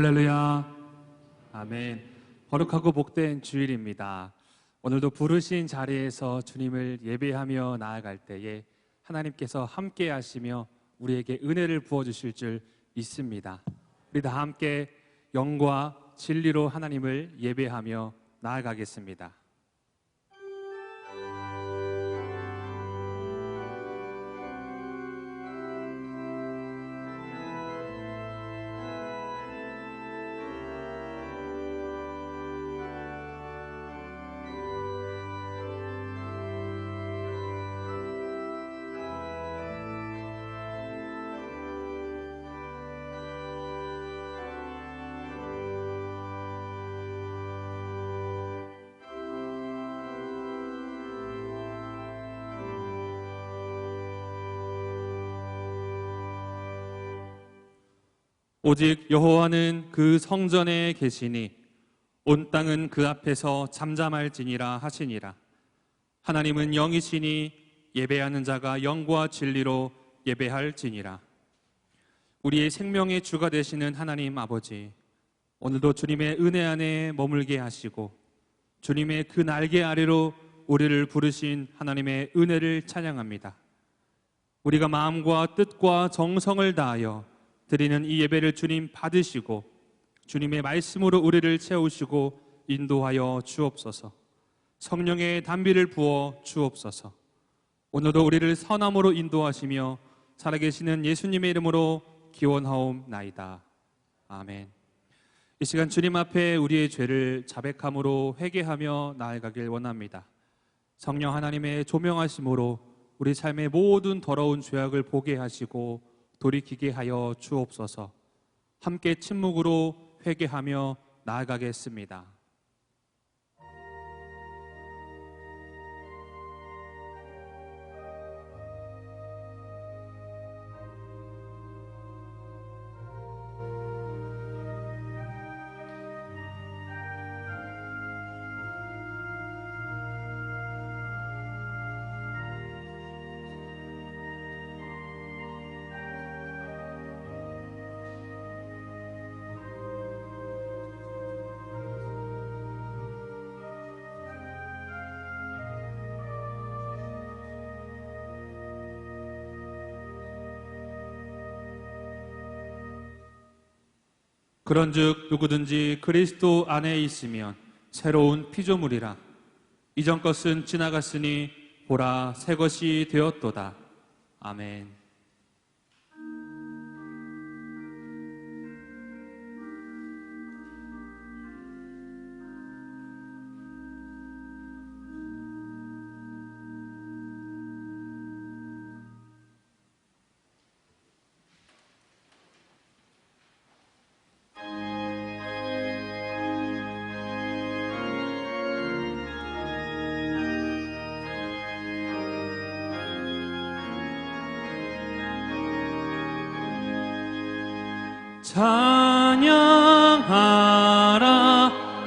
할렐루야. 아멘. 거룩하고 복된 주일입니다. 오늘도 부르신 자리에서 주님을 예배하며 나아갈 때에 하나님께서 함께 하시며 우리에게 은혜를 부어주실 줄 믿습니다. 우리 다 함께 영과 진리로 하나님을 예배하며 나아가겠습니다. 오직 여호와는 그 성전에 계시니 온 땅은 그 앞에서 잠잠할지니라 하시니라. 하나님은 영이시니 예배하는 자가 영과 진리로 예배할지니라. 우리의 생명의 주가 되시는 하나님 아버지, 오늘도 주님의 은혜 안에 머물게 하시고 주님의 그 날개 아래로 우리를 부르신 하나님의 은혜를 찬양합니다. 우리가 마음과 뜻과 정성을 다하여 드리는 이 예배를 주님 받으시고 주님의 말씀으로 우리를 채우시고 인도하여 주옵소서. 성령의 단비를 부어 주옵소서. 오늘도 우리를 선함으로 인도하시며 살아계시는 예수님의 이름으로 기원하옵나이다. 아멘. 이 시간 주님 앞에 우리의 죄를 자백함으로 회개하며 나아가길 원합니다. 성령 하나님의 조명하심으로 우리 삶의 모든 더러운 죄악을 보게 하시고 돌이키게 하여 주옵소서. 함께 침묵으로 회개하며 나아가겠습니다. 그런즉 누구든지 그리스도 안에 있으면 새로운 피조물이라. 이전 것은 지나갔으니 보라 새 것이 되었도다. 아멘. 찬양하라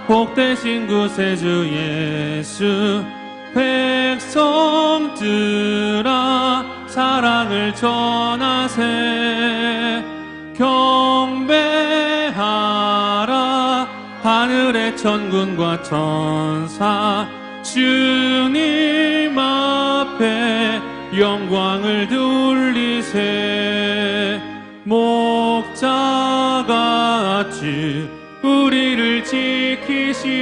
복되신 구세주 예수. 백성들아 사랑을 전하세. 경배하라 하늘의 천군과 천사. 주님 앞에 영광을 돌리세. 목자같이 우리를 지키시고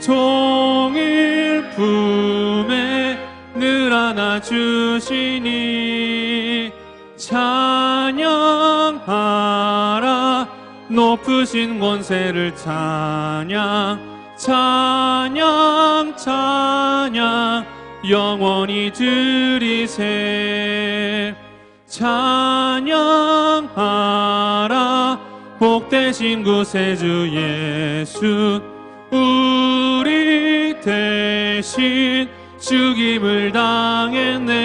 종일 품에 늘 안아주시니. 찬양하라 높으신 권세를 찬양. 찬양 찬양 영원히 드리세. 찬양하라 복되신 구세주 예수. 우리 대신 죽임을 당했네.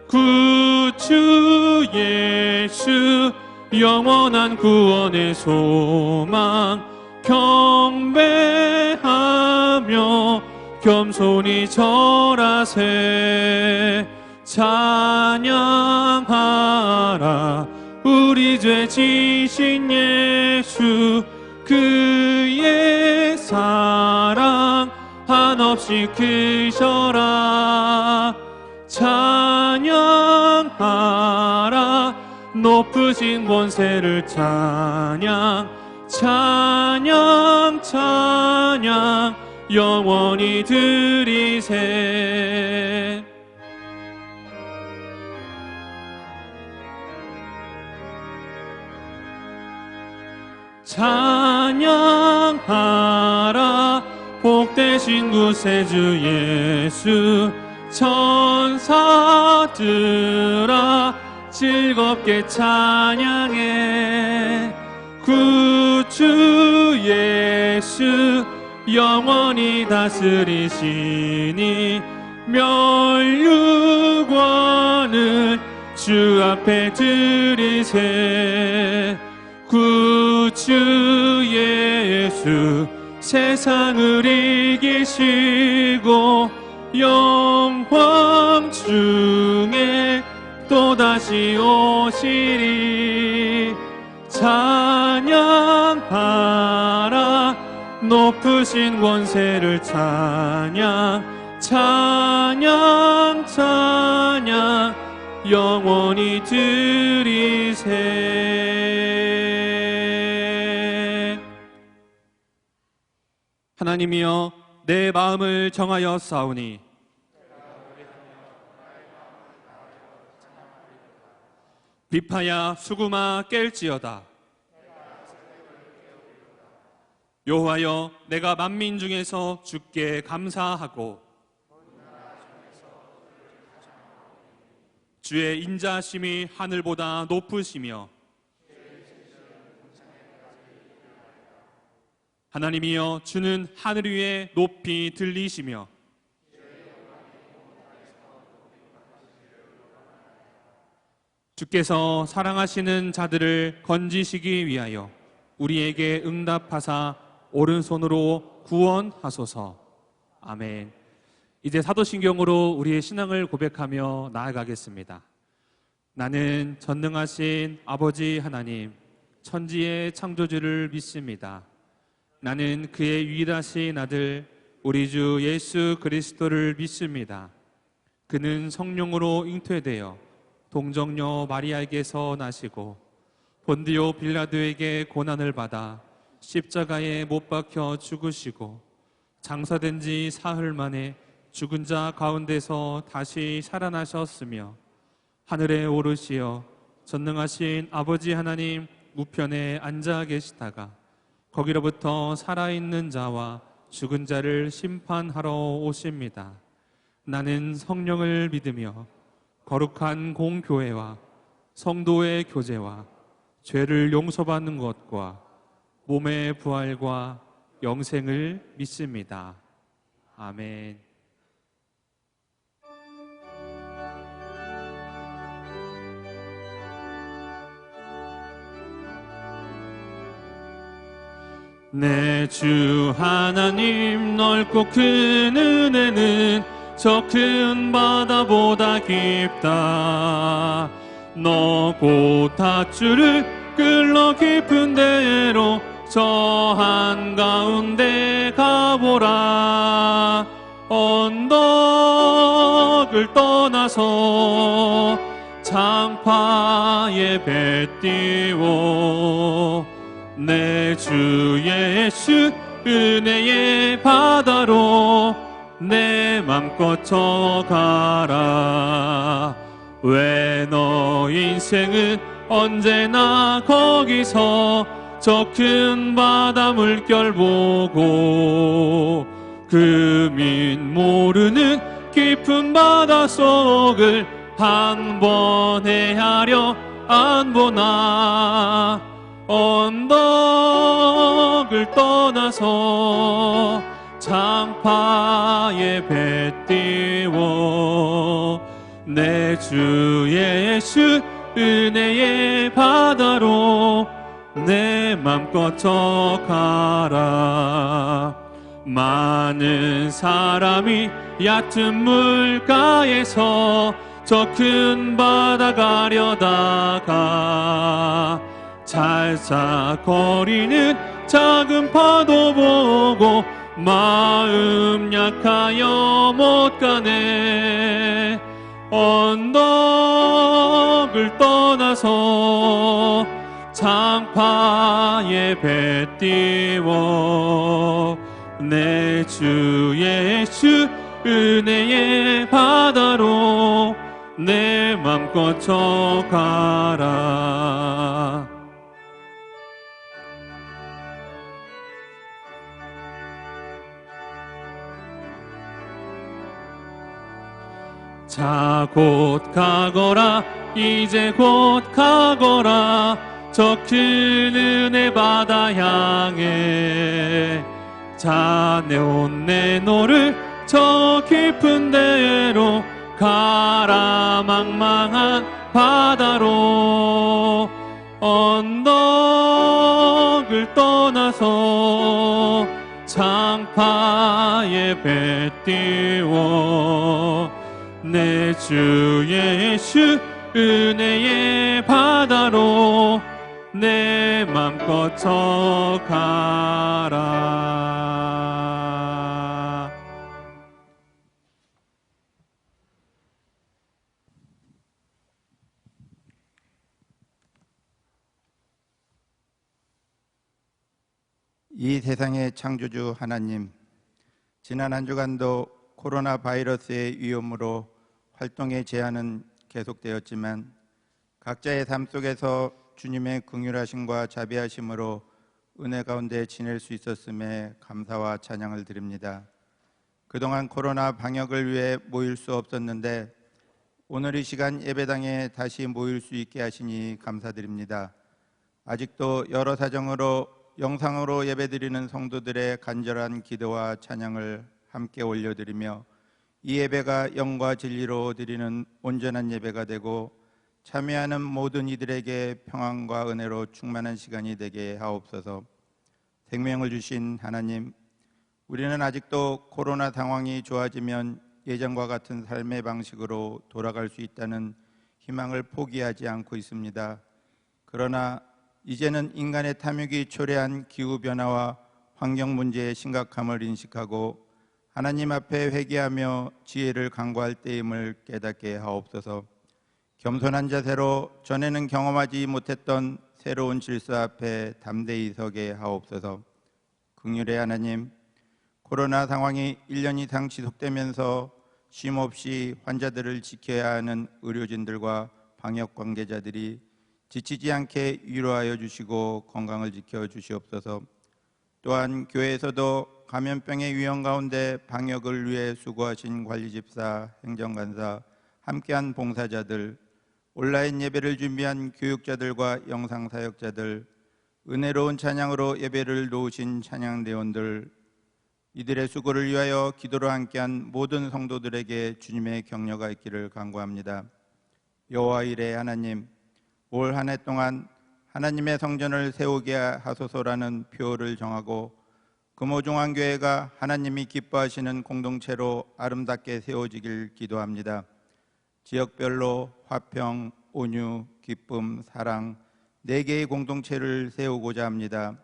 구주 예수 영원한 구원의 소망. 경배하며 겸손히 절하세. 찬양하라 우리 죄 지신 예수 그의 사랑 한없이 크셔라. 찬양하라. 높으신 권세를 찬양 찬양 찬양 영원히 드리세. 찬양하라. 복되신 구세주 예수 천사들아 즐겁게 찬양해. 구주 예수 영원히 다스리시니 멸류관을 주 앞에 드리세. 구주 예수 세상을 이기시고 영광 중에 또다시 오시리. 찬양하라. 높으신 권세를 찬양 찬양 찬양 영원히 드리세. 하나님이여 내 마음을 정하여 싸우니 비파야 수구마 깰지어다. 여호와여 내가 만민 중에서 주께 감사하고 주의 인자하심이 하늘보다 높으시며 하나님이여 주는 하늘 위에 높이 들리시며 주께서 사랑하시는 자들을 건지시기 위하여 우리에게 응답하사 오른손으로 구원하소서. 아멘. 이제 사도신경으로 우리의 신앙을 고백하며 나아가겠습니다. 나는 전능하신 아버지 하나님, 천지의 창조주를 믿습니다. 나는 그의 유일하신 아들 우리 주 예수 그리스도를 믿습니다. 그는 성령으로 잉태되어 동정녀 마리아에게서 나시고 본디오 빌라도에게 고난을 받아 십자가에 못 박혀 죽으시고 장사된 지 사흘 만에 죽은 자 가운데서 다시 살아나셨으며 하늘에 오르시어 전능하신 아버지 하나님 우편에 앉아 계시다가 거기로부터 살아있는 자와 죽은 자를 심판하러 오십니다. 나는 성령을 믿으며 거룩한 공교회와 성도의 교제와 죄를 용서받는 것과 몸의 부활과 영생을 믿습니다. 아멘. 내 주 하나님 넓고 큰 은혜는 저 큰 바다보다 깊다. 너 곧 닷줄을 끌러 깊은 데로 저 한가운데 가보라. 언덕을 떠나서 장파에 배 띄워 내 주 예수 은혜의 바다로 내 맘껏 쳐가라. 왜 너 인생은 언제나 거기서 저 큰 바다 물결 보고 금인 모르는 깊은 바다 속을 한 번 헤아려 안 보나. 언덕을 떠나서 장파에 배 띄워 내 주 예수 은혜의 바다로 내 맘껏 쳐가라. 많은 사람이 얕은 물가에서 저 큰 바다 가려다가 찰싹거리는 작은 파도 보고 마음 약하여 못 가네. 언덕을 떠나서 창파에 배 띄워 내 주 예수 은혜의 바다로 내 맘 꽂혀 가라. 자 곧 가거라 이제 곧 가거라 저 큰 은혜 바다 향해. 자 내 온 내 너를 저 깊은 데로 가라 망망한 바다로. 언덕을 떠나서 창파에 배 띄워 내 주 예수 은혜의 바다로 내 맘 꽂혀 가라. 이 세상의 창조주 하나님, 지난 한 주간도 코로나 바이러스의 위험으로 활동의 제한은 계속되었지만 각자의 삶 속에서 주님의 긍휼하심과 자비하심으로 은혜 가운데 지낼 수 있었음에 감사와 찬양을 드립니다. 그동안 코로나 방역을 위해 모일 수 없었는데 오늘 이 시간 예배당에 다시 모일 수 있게 하시니 감사드립니다. 아직도 여러 사정으로 영상으로 예배드리는 성도들의 간절한 기도와 찬양을 함께 올려드리며 이 예배가 영과 진리로 드리는 온전한 예배가 되고 참여하는 모든 이들에게 평안과 은혜로 충만한 시간이 되게 하옵소서. 생명을 주신 하나님, 우리는 아직도 코로나 상황이 좋아지면 예전과 같은 삶의 방식으로 돌아갈 수 있다는 희망을 포기하지 않고 있습니다. 그러나 이제는 인간의 탐욕이 초래한 기후변화와 환경 문제의 심각함을 인식하고 하나님 앞에 회개하며 지혜를 간구할 때임을 깨닫게 하옵소서. 겸손한 자세로 전에는 경험하지 못했던 새로운 질서 앞에 담대히 서게 하옵소서. 긍휼의 하나님, 코로나 상황이 1년 이상 지속되면서 쉼없이 환자들을 지켜야 하는 의료진들과 방역 관계자들이 지치지 않게 위로하여 주시고 건강을 지켜 주시옵소서. 또한 교회에서도 감염병의 위험 가운데 방역을 위해 수고하신 관리집사, 행정관사, 함께한 봉사자들, 온라인 예배를 준비한 교육자들과 영상사역자들, 은혜로운 찬양으로 예배를 놓으신 찬양대원들, 이들의 수고를 위하여 기도로 함께한 모든 성도들에게 주님의 격려가 있기를 간구합니다. 여호와 이레 하나님, 올 한 해 동안 하나님의 성전을 세우게 하소서라는 표를 정하고 금호중앙교회가 하나님이 기뻐하시는 공동체로 아름답게 세워지길 기도합니다. 지역별로 화평, 온유, 기쁨, 사랑 4개의 공동체를 세우고자 합니다.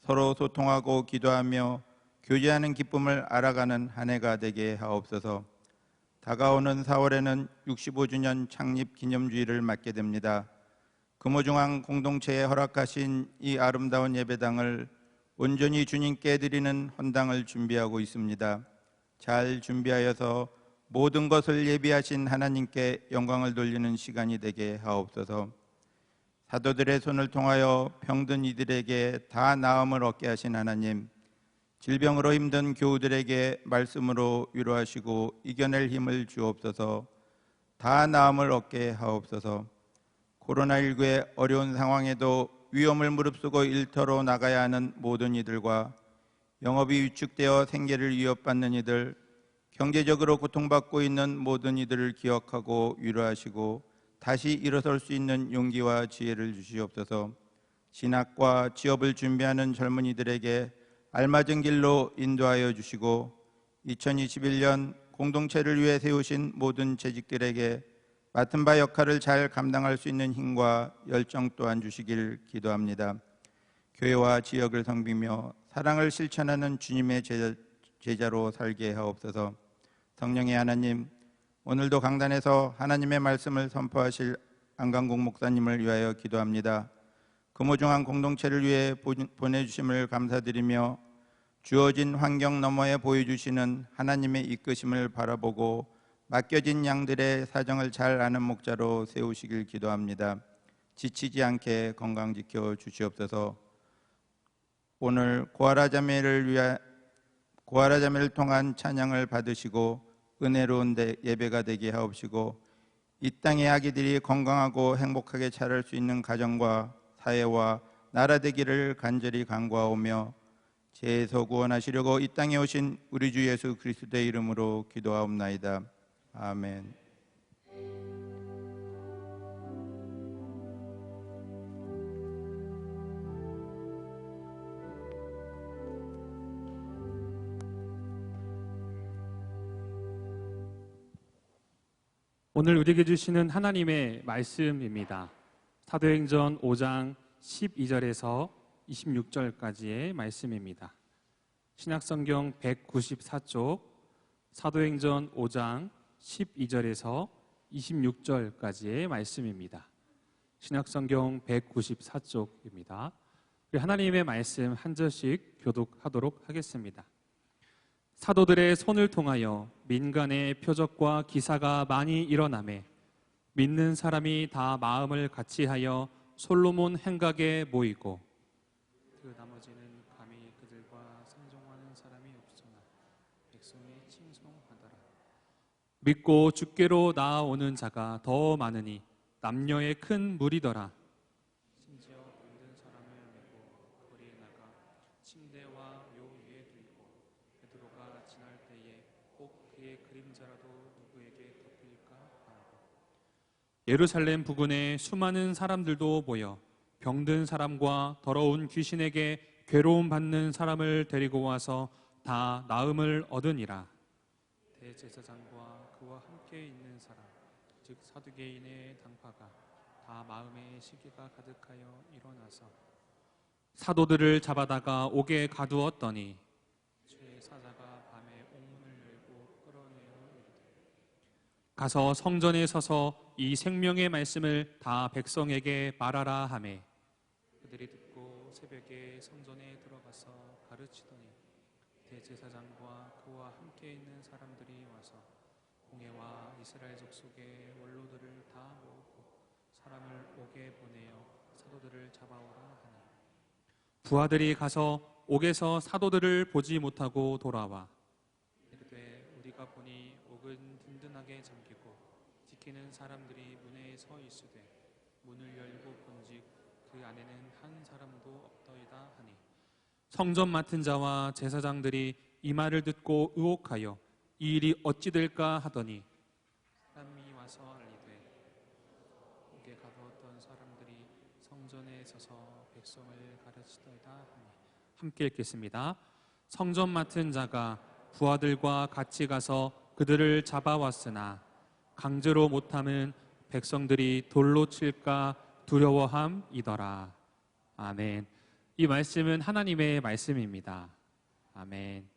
서로 소통하고 기도하며 교제하는 기쁨을 알아가는 한 해가 되게 하옵소서. 다가오는 4월에는 65주년 창립 기념주일을 맞게 됩니다. 금호중앙 공동체에 허락하신 이 아름다운 예배당을 온전히 주님께 드리는 헌당을 준비하고 있습니다. 잘 준비하여서 모든 것을 예비하신 하나님께 영광을 돌리는 시간이 되게 하옵소서. 사도들의 손을 통하여 병든 이들에게 다 나음을 얻게 하신 하나님, 질병으로 힘든 교우들에게 말씀으로 위로하시고 이겨낼 힘을 주옵소서. 다 나음을 얻게 하옵소서. 코로나19의 어려운 상황에도 위험을 무릅쓰고 일터로 나가야 하는 모든 이들과 영업이 위축되어 생계를 위협받는 이들, 경제적으로 고통받고 있는 모든 이들을 기억하고 위로하시고 다시 일어설 수 있는 용기와 지혜를 주시옵소서. 진학과 취업을 준비하는 젊은이들에게 알맞은 길로 인도하여 주시고 2021년 공동체를 위해 세우신 모든 재직들에게 맡은 바 역할을 잘 감당할 수 있는 힘과 열정 또한 주시길 기도합니다. 교회와 지역을 섬기며 사랑을 실천하는 주님의 제자로 살게 하옵소서. 성령의 하나님, 오늘도 강단에서 하나님의 말씀을 선포하실 안강국 목사님을 위하여 기도합니다. 금오중앙 공동체를 위해 보내주심을 감사드리며 주어진 환경 너머에 보여주시는 하나님의 이끄심을 바라보고 맡겨진 양들의 사정을 잘 아는 목자로 세우시길 기도합니다. 지치지 않게 건강 지켜 주시옵소서. 오늘 고아라 자매를 통한 찬양을 받으시고 은혜로운 예배가 되게 하옵시고 이 땅의 아기들이 건강하고 행복하게 자랄 수 있는 가정과 사회와 나라 되기를 간절히 간구하오며 죄에서 구원하시려고 이 땅에 오신 우리 주 예수 그리스도의 이름으로 기도하옵나이다. 아멘. 오늘 우리에게 주시는 하나님의 말씀입니다. 사도행전 5장 12절에서 26절까지의 말씀입니다. 신약성경 194쪽 사도행전 5장 12절에서 26절까지의 말씀입니다. 신약성경 194쪽입니다. 하나님의 말씀 한 절씩 교독하도록 하겠습니다. 사도들의 손을 통하여 민간의 표적과 기사가 많이 일어나매 믿는 사람이 다 마음을 같이하여 솔로몬 행각에 모이고 그 나머지는 감히 그들과 상종하는 사람이 없으나 백성이 칭송하더라. 믿고 주께로 나아오는 자가 더 많으니 남녀의 큰 무리더라. 심지어 병든 사람을 메고 거리에 나가 침대와 묘 위에 두고 베드로가 지날 때에 꼭 그의 그림자라도 누구에게 덮일까 하고 예루살렘 부근에 수많은 사람들도 모여 병든 사람과 더러운 귀신에게 괴로움 받는 사람을 데리고 와서 다 나음을 얻으니라. 대제사장과 그와 함께 있는 사람 즉 사두개인의 당파가 다 마음에 시기가 가득하여 일어나서 사도들을 잡아다가 옥에 가두었더니 최사자가 밤에 옥문을 열고 끌어내어 이르되 가서 성전에 서서 이 생명의 말씀을 다 백성에게 말하라 하매 그들이 듣고 새벽에 성전에 들어가서 가르치더니 대제사장과 그와 함께 있는 사람들이 와서 공회와 이스라엘 족속의 원로들을 다 모으고 사람을 옥에 보내어 사도들을 잡아오라 하니 부하들이 가서 옥에서 사도들을 보지 못하고 돌아와 이르되 우리가 보니 옥은 든든하게 잠기고 지키는 사람들이 문에 서 있으되 문을 열고 본즉 그 안에는 한 사람도 없더이다 하니 성전 맡은 자와 제사장들이 이 말을 듣고 의혹하여 이 일이 어찌 될까 하더니 사람이 와서 알리되 옥에 가두었던 사람들이 성전에 서서 백성을 가르치더이다 하니 함께 읽겠습니다. 성전 맡은 자가 부하들과 같이 가서 그들을 잡아왔으나 강제로 못함은 백성들이 돌로 칠까 두려워함이더라. 아멘. 이 말씀은 하나님의 말씀입니다. 아멘.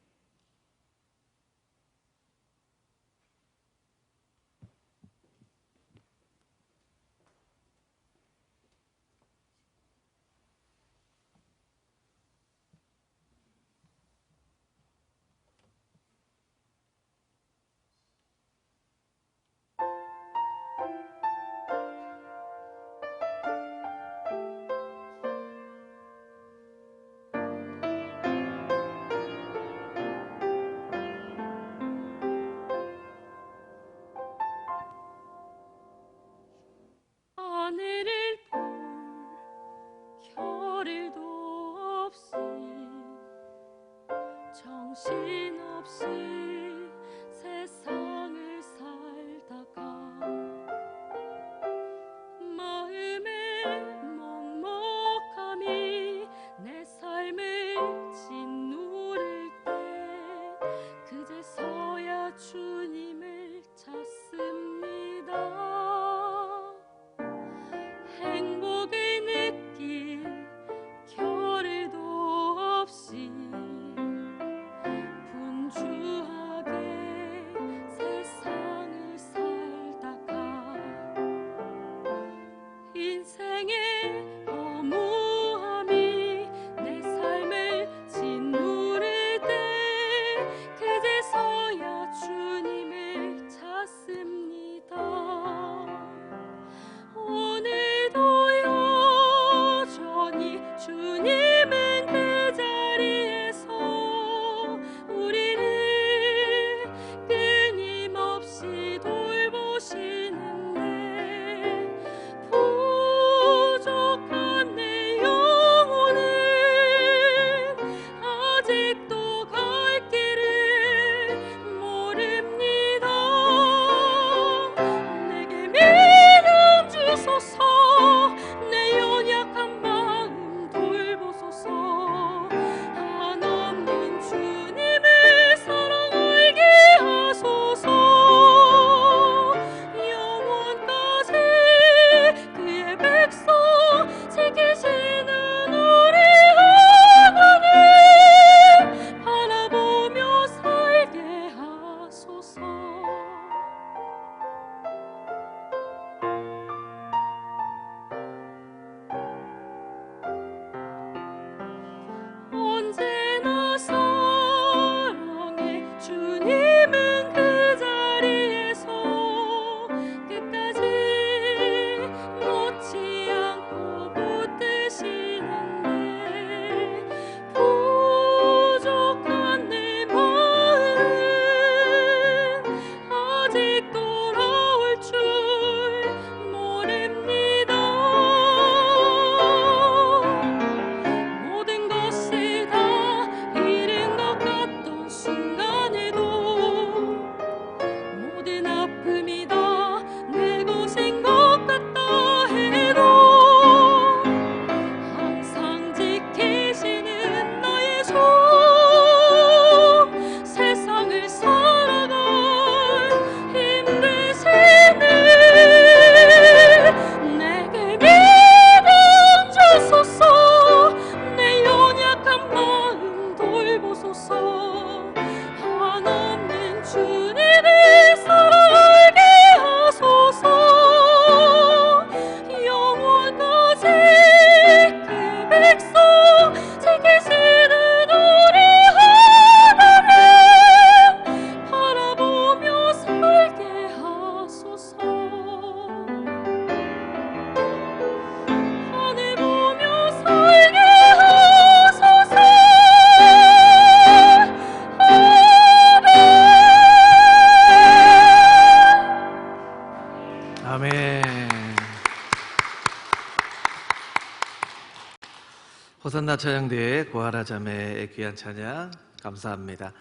호산나 찬양대회 고아라 자매의 귀한 찬양 감사합니다.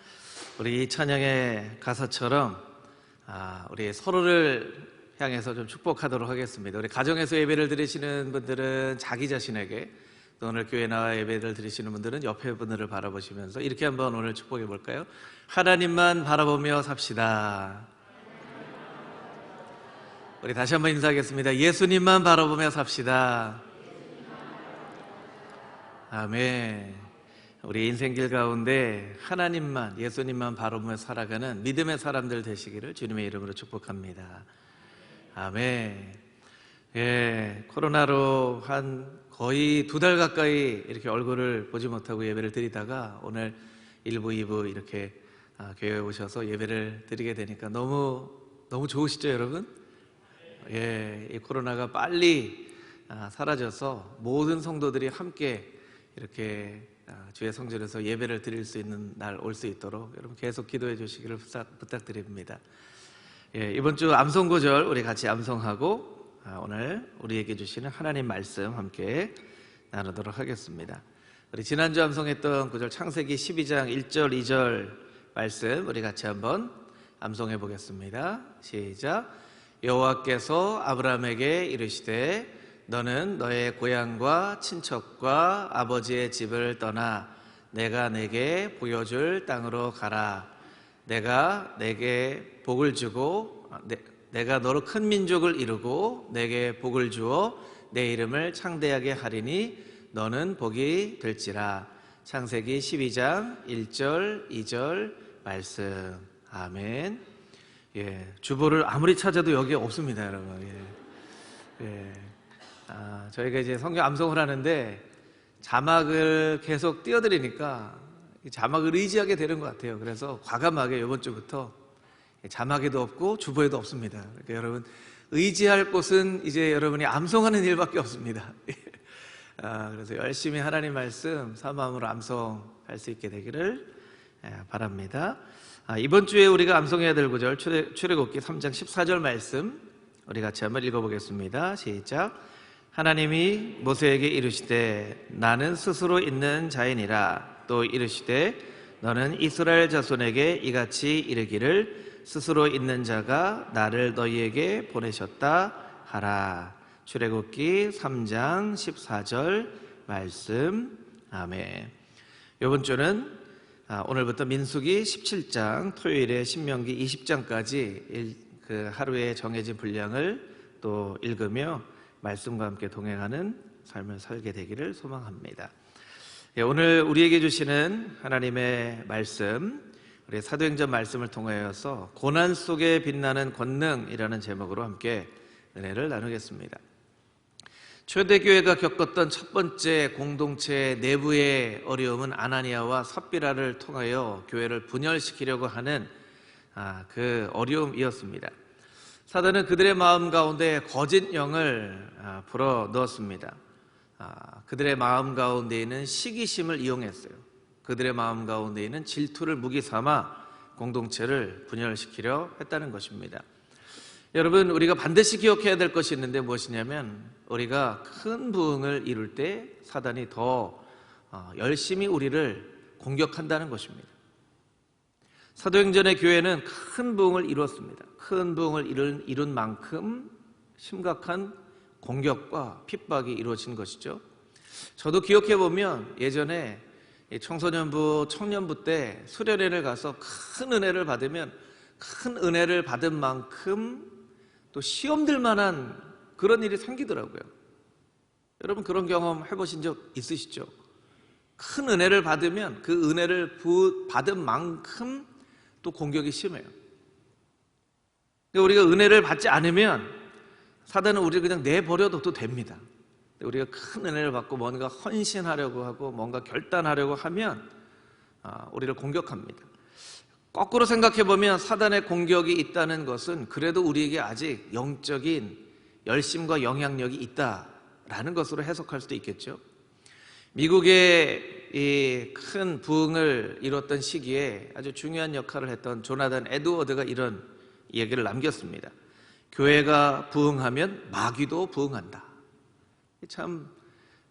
우리 이 찬양의 가사처럼 우리 서로를 향해서 좀 축복하도록 하겠습니다. 우리 가정에서 예배를 드리시는 분들은 자기 자신에게, 또 오늘 교회 나와 예배를 드리시는 분들은 옆에 분들을 바라보시면서 이렇게 한번 오늘 축복해 볼까요? 하나님만 바라보며 삽시다. 우리 다시 한번 인사하겠습니다. 예수님만 바라보며 삽시다. 아멘. 우리 인생길 가운데 하나님만, 예수님만 바라보며 살아가는 믿음의 사람들 되시기를 주님의 이름으로 축복합니다. 아멘. 예, 코로나로 한 거의 2달 가까이 이렇게 얼굴을 보지 못하고 예배를 드리다가 오늘 1부, 2부 이렇게 교회에 오셔서 예배를 드리게 되니까 너무 좋으시죠, 여러분? 예, 이 코로나가 빨리 사라져서 모든 성도들이 함께 이렇게 주의 성전에서 예배를 드릴 수 있는 날 올 수 있도록 여러분 계속 기도해 주시기를 부탁드립니다. 예, 이번 주 암송구절 우리 같이 암송하고 오늘 우리에게 주시는 하나님 말씀 함께 나누도록 하겠습니다. 우리 지난주 암송했던 구절 창세기 12장 1절 2절 말씀 우리 같이 한번 암송해 보겠습니다. 시작. 여호와께서 아브라함에게 이르시되 너는 너의 고향과 친척과 아버지의 집을 떠나 내가 내게 보여줄 땅으로 가라. 내가 내게 복을 주고 내가 너로 큰 민족을 이루고 내게 복을 주어 내 이름을 창대하게 하리니 너는 복이 될지라. 창세기 12장 1절 2절 말씀. 아멘. 예, 주보를 아무리 찾아도 여기 없습니다, 여러분. 예. 저희가 이제 성경 암송을 하는데 자막을 계속 띄워드리니까 자막을 의지하게 되는 것 같아요. 그래서 과감하게 이번 주부터 자막에도 없고 주보에도 없습니다. 그러니까 여러분 의지할 곳은 이제 여러분이 암송하는 일밖에 없습니다. 그래서 열심히 하나님 말씀 사마음으로 암송할 수 있게 되기를 바랍니다. 이번 주에 우리가 암송해야 될 구절 출애굽기 3장 14절 말씀 우리 같이 한번 읽어보겠습니다. 시작. 하나님이 모세에게 이르시되 나는 스스로 있는 자이니라. 또 이르시되 너는 이스라엘 자손에게 이같이 이르기를 스스로 있는 자가 나를 너희에게 보내셨다 하라. 출애굽기 3장 14절 말씀. 아멘. 이번 주는 오늘부터 민수기 17장, 토요일에 신명기 20장까지 그 하루에 정해진 분량을 또 읽으며 말씀과 함께 동행하는 삶을 살게 되기를 소망합니다. 오늘 우리에게 주시는 하나님의 말씀, 우리 사도행전 말씀을 통하여서 고난 속에 빛나는 권능이라는 제목으로 함께 은혜를 나누겠습니다. 초대교회가 겪었던 첫 번째 공동체 내부의 어려움은 아나니아와 삽비라를 통하여 교회를 분열시키려고 하는 그 어려움이었습니다. 사단은 그들의 마음 가운데 거짓 영을 불어 넣었습니다. 그들의 마음 가운데 있는 시기심을 이용했어요. 그들의 마음 가운데 있는 질투를 무기 삼아 공동체를 분열시키려 했다는 것입니다. 여러분, 우리가 반드시 기억해야 될 것이 있는데 무엇이냐면 우리가 큰 부흥을 이룰 때 사단이 더 열심히 우리를 공격한다는 것입니다. 사도행전의 교회는 큰 부흥을 이루었습니다. 큰 부흥을 이룬 만큼 심각한 공격과 핍박이 이루어진 것이죠. 저도 기억해 보면 예전에 청소년부, 청년부 때 수련회를 가서 큰 은혜를 받으면 큰 은혜를 받은 만큼 또 시험 들 만한 그런 일이 생기더라고요. 여러분 그런 경험 해보신 적 있으시죠? 큰 은혜를 받으면 그 은혜를 받은 만큼 또 공격이 심해요. 우리가 은혜를 받지 않으면 사단은 우리를 그냥 내버려둬도 됩니다. 우리가 큰 은혜를 받고 뭔가 헌신하려고 하고 뭔가 결단하려고 하면 우리를 공격합니다. 거꾸로 생각해 보면 사단의 공격이 있다는 것은 그래도 우리에게 아직 영적인 열심과 영향력이 있다라는 것으로 해석할 수도 있겠죠. 미국의 이 큰 부흥을 이뤘던 시기에 아주 중요한 역할을 했던 조나단 에드워드가 이런 이야기를 남겼습니다. 교회가 부흥하면 마귀도 부흥한다. 참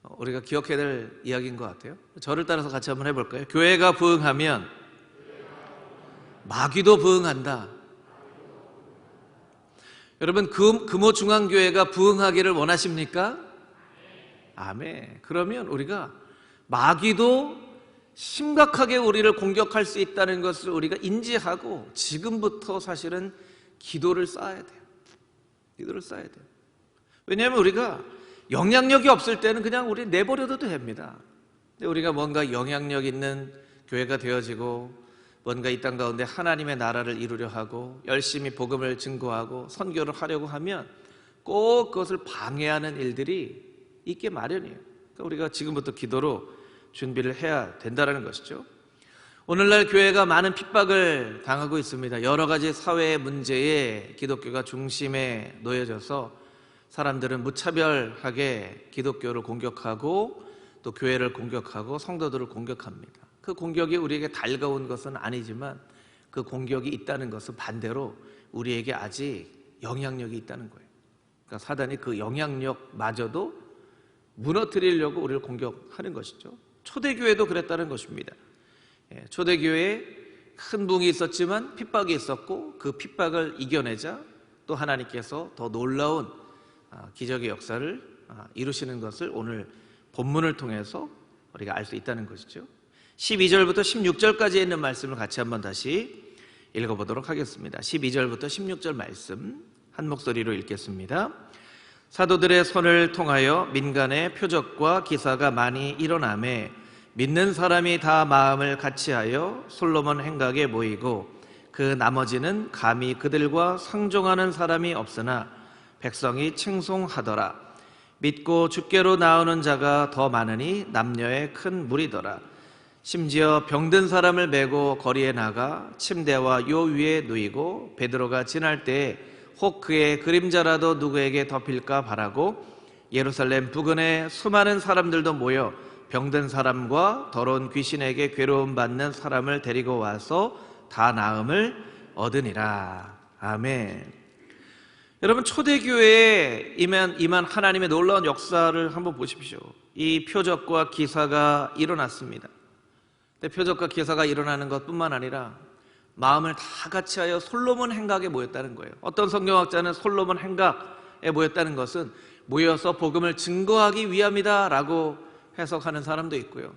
우리가 기억해야 될 이야기인 것 같아요. 저를 따라서 같이 한번 해볼까요? 교회가 부흥하면 마귀도 부흥한다. 여러분, 금호중앙교회가 부흥하기를 원하십니까? 아멘. 그러면 우리가 마귀도 심각하게 우리를 공격할 수 있다는 것을 우리가 인지하고 지금부터 사실은 기도를 쌓아야 돼요. 기도를 쌓아야 돼요. 왜냐하면 우리가 영향력이 없을 때는 그냥 우리 내버려도 됩니다. 근데 우리가 뭔가 영향력 있는 교회가 되어지고 뭔가 이 땅 가운데 하나님의 나라를 이루려 하고 열심히 복음을 증거하고 선교를 하려고 하면 꼭 그것을 방해하는 일들이 있게 마련이에요. 그러니까 우리가 지금부터 기도로 준비를 해야 된다는 것이죠. 오늘날 교회가 많은 핍박을 당하고 있습니다. 여러 가지 사회의 문제에 기독교가 중심에 놓여져서 사람들은 무차별하게 기독교를 공격하고 또 교회를 공격하고 성도들을 공격합니다. 그 공격이 우리에게 달가운 것은 아니지만 그 공격이 있다는 것은 반대로 우리에게 아직 영향력이 있다는 거예요. 그러니까 사단이 그 영향력마저도 무너뜨리려고 우리를 공격하는 것이죠. 초대교회도 그랬다는 것입니다. 초대교회에 큰 부흥이 있었지만 핍박이 있었고 그 핍박을 이겨내자 또 하나님께서 더 놀라운 기적의 역사를 이루시는 것을 오늘 본문을 통해서 우리가 알 수 있다는 것이죠. 12절부터 16절까지 있는 말씀을 같이 한번 다시 읽어보도록 하겠습니다. 12절부터 16절 말씀 한 목소리로 읽겠습니다. 사도들의 손을 통하여 민간의 표적과 기사가 많이 일어나매 믿는 사람이 다 마음을 같이하여 솔로몬 행각에 모이고 그 나머지는 감히 그들과 상종하는 사람이 없으나 백성이 칭송하더라. 믿고 주께로 나오는 자가 더 많으니 남녀의 큰 무리더라. 심지어 병든 사람을 메고 거리에 나가 침대와 요 위에 누이고 베드로가 지날 때에 혹 그의 그림자라도 누구에게 덮일까 바라고 예루살렘 부근에 수많은 사람들도 모여 병든 사람과 더러운 귀신에게 괴로움 받는 사람을 데리고 와서 다 나음을 얻으니라. 아멘. 여러분, 초대교회에 임한 하나님의 놀라운 역사를 한번 보십시오. 이 표적과 기사가 일어났습니다. 근데 표적과 기사가 일어나는 것뿐만 아니라 마음을 다 같이하여 솔로몬 행각에 모였다는 거예요. 어떤 성경학자는 솔로몬 행각에 모였다는 것은 모여서 복음을 증거하기 위함이다 라고 해석하는 사람도 있고요.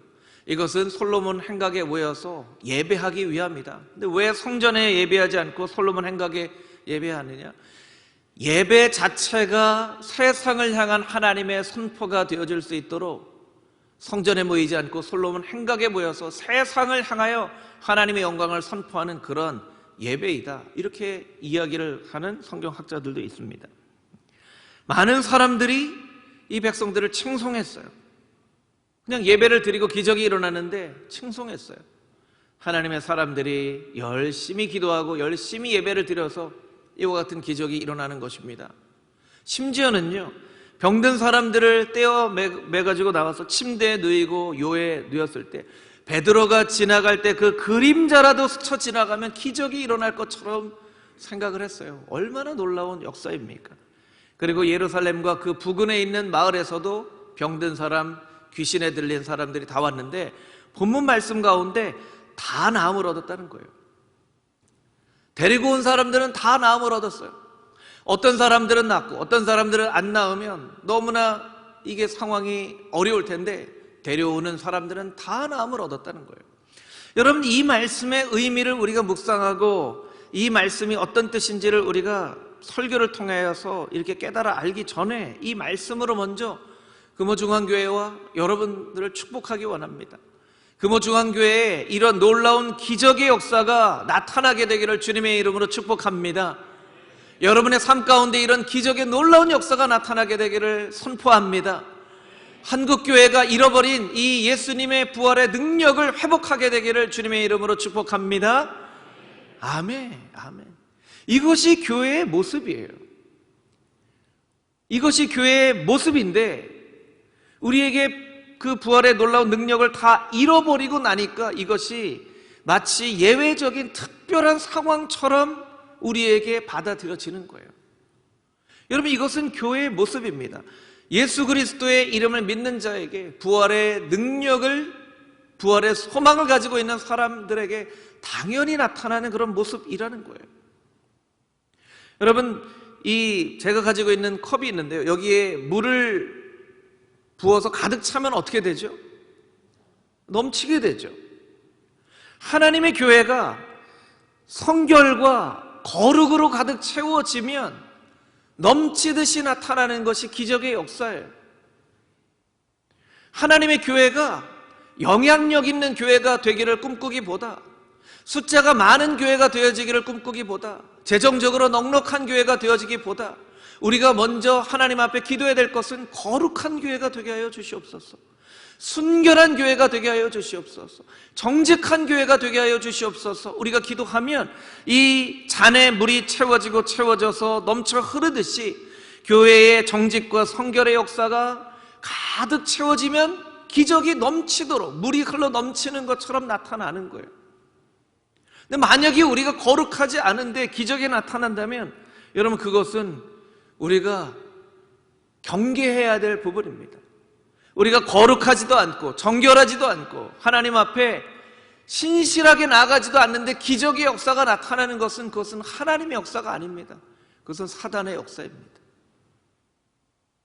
이것은 솔로몬 행각에 모여서 예배하기 위함이다. 근데 왜 성전에 예배하지 않고 솔로몬 행각에 예배하느냐? 예배 자체가 세상을 향한 하나님의 선포가 되어질 수 있도록 성전에 모이지 않고 솔로몬 행각에 모여서 세상을 향하여 하나님의 영광을 선포하는 그런 예배이다. 이렇게 이야기를 하는 성경학자들도 있습니다. 많은 사람들이 이 백성들을 칭송했어요. 그냥 예배를 드리고 기적이 일어나는데 칭송했어요. 하나님의 사람들이 열심히 기도하고 열심히 예배를 드려서 이와 같은 기적이 일어나는 것입니다. 심지어는요, 병든 사람들을 떼어 매가지고 나와서 침대에 누이고 요에 누였을 때 베드로가 지나갈 때 그 그림자라도 스쳐 지나가면 기적이 일어날 것처럼 생각을 했어요. 얼마나 놀라운 역사입니까? 그리고 예루살렘과 그 부근에 있는 마을에서도 병든 사람, 귀신에 들린 사람들이 다 왔는데 본문 말씀 가운데 다 나음을 얻었다는 거예요. 데리고 온 사람들은 다 나음을 얻었어요. 어떤 사람들은 낫고 어떤 사람들은 안 나으면 너무나 이게 상황이 어려울 텐데 데려오는 사람들은 다 나음을 얻었다는 거예요. 여러분, 이 말씀의 의미를 우리가 묵상하고 이 말씀이 어떤 뜻인지를 우리가 설교를 통해서 이렇게 깨달아 알기 전에 이 말씀으로 먼저 금호중앙교회와 여러분들을 축복하기 원합니다. 금호중앙교회에 이런 놀라운 기적의 역사가 나타나게 되기를 주님의 이름으로 축복합니다. 여러분의 삶 가운데 이런 기적의 놀라운 역사가 나타나게 되기를 선포합니다. 한국교회가 잃어버린 이 예수님의 부활의 능력을 회복하게 되기를 주님의 이름으로 축복합니다. 아멘, 아멘. 이것이 교회의 모습이에요. 이것이 교회의 모습인데 우리에게 그 부활의 놀라운 능력을 다 잃어버리고 나니까 이것이 마치 예외적인 특별한 상황처럼 우리에게 받아들여지는 거예요. 여러분, 이것은 교회의 모습입니다. 예수 그리스도의 이름을 믿는 자에게 부활의 능력을, 부활의 소망을 가지고 있는 사람들에게 당연히 나타나는 그런 모습이라는 거예요. 여러분, 제가 가지고 있는 컵이 있는데요, 여기에 물을 부어서 가득 차면 어떻게 되죠? 넘치게 되죠. 하나님의 교회가 성결과 거룩으로 가득 채워지면 넘치듯이 나타나는 것이 기적의 역사예요. 하나님의 교회가 영향력 있는 교회가 되기를 꿈꾸기보다, 숫자가 많은 교회가 되어지기를 꿈꾸기보다, 재정적으로 넉넉한 교회가 되어지기보다 우리가 먼저 하나님 앞에 기도해야 될 것은 거룩한 교회가 되게 하여 주시옵소서, 순결한 교회가 되게 하여 주시옵소서, 정직한 교회가 되게 하여 주시옵소서. 우리가 기도하면 이 잔에 물이 채워지고 채워져서 넘쳐 흐르듯이 교회의 정직과 성결의 역사가 가득 채워지면 기적이 넘치도록, 물이 흘러 넘치는 것처럼 나타나는 거예요. 근데 만약에 우리가 거룩하지 않은데 기적이 나타난다면 여러분, 그것은 우리가 경계해야 될 부분입니다. 우리가 거룩하지도 않고 정결하지도 않고 하나님 앞에 신실하게 나아가지도 않는데 기적의 역사가 나타나는 것은, 그것은 하나님의 역사가 아닙니다. 그것은 사단의 역사입니다.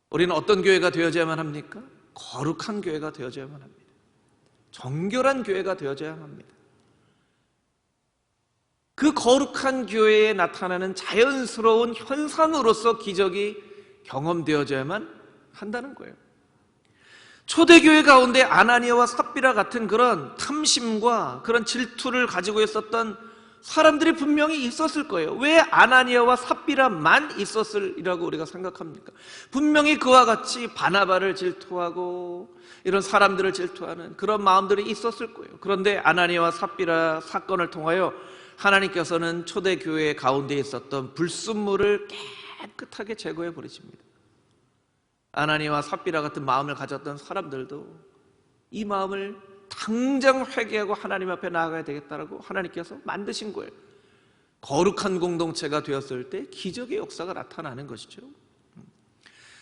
우리는 어떤 교회가 되어져야만 합니까? 거룩한 교회가 되어져야만 합니다. 정결한 교회가 되어져야 합니다. 그 거룩한 교회에 나타나는 자연스러운 현상으로서 기적이 경험되어져야만 한다는 거예요. 초대교회 가운데 아나니아와 삽비라 같은 그런 탐심과 그런 질투를 가지고 있었던 사람들이 분명히 있었을 거예요. 왜 아나니아와 삽비라만 있었으리라고 우리가 생각합니까? 분명히 그와 같이 바나바를 질투하고 이런 사람들을 질투하는 그런 마음들이 있었을 거예요. 그런데 아나니아와 삽비라 사건을 통하여 하나님께서는 초대교회 가운데 있었던 불순물을 깨끗하게 제거해 버리십니다. 아나니아와 삽비라 같은 마음을 가졌던 사람들도 이 마음을 당장 회개하고 하나님 앞에 나아가야 되겠다라고 하나님께서 만드신 거예요. 거룩한 공동체가 되었을 때 기적의 역사가 나타나는 것이죠.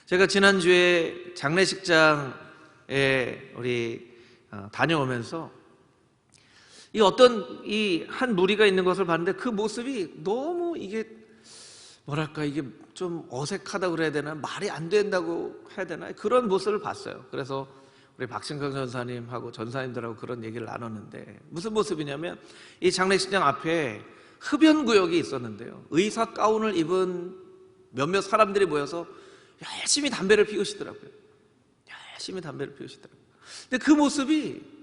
제가 지난주에 장례식장에 우리 다녀오면서 이 어떤 한 무리가 있는 것을 봤는데 그 모습이 너무 이게 좀 어색하다고 그래야 되나, 말이 안 된다고 해야 되나, 그런 모습을 봤어요. 그래서 우리 박신강 전사님하고 전사님들하고 그런 얘기를 나눴는데, 무슨 모습이냐면 이 장례식장 앞에 흡연구역이 있었는데요, 의사 가운을 입은 몇몇 사람들이 모여서 열심히 담배를 피우시더라고요. 열심히 담배를 피우시더라고요. 근데 그 모습이,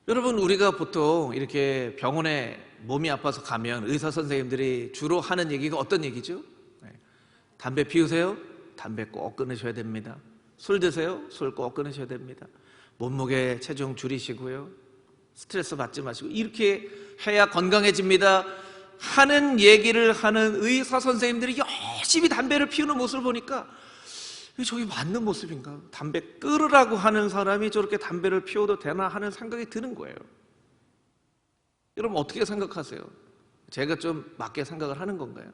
여러분, 우리가 보통 이렇게 병원에 몸이 아파서 가면 의사 선생님들이 주로 하는 얘기가 어떤 얘기죠? 담배 피우세요? 담배 꼭 끊으셔야 됩니다. 술 드세요? 술 꼭 끊으셔야 됩니다. 몸무게 체중 줄이시고요, 스트레스 받지 마시고, 이렇게 해야 건강해집니다 하는 얘기를 하는 의사 선생님들이 열심히 담배를 피우는 모습을 보니까 저게 맞는 모습인가? 담배 끊으라고 하는 사람이 저렇게 담배를 피워도 되나 하는 생각이 드는 거예요. 여러분, 어떻게 생각하세요? 제가 좀 맞게 생각을 하는 건가요?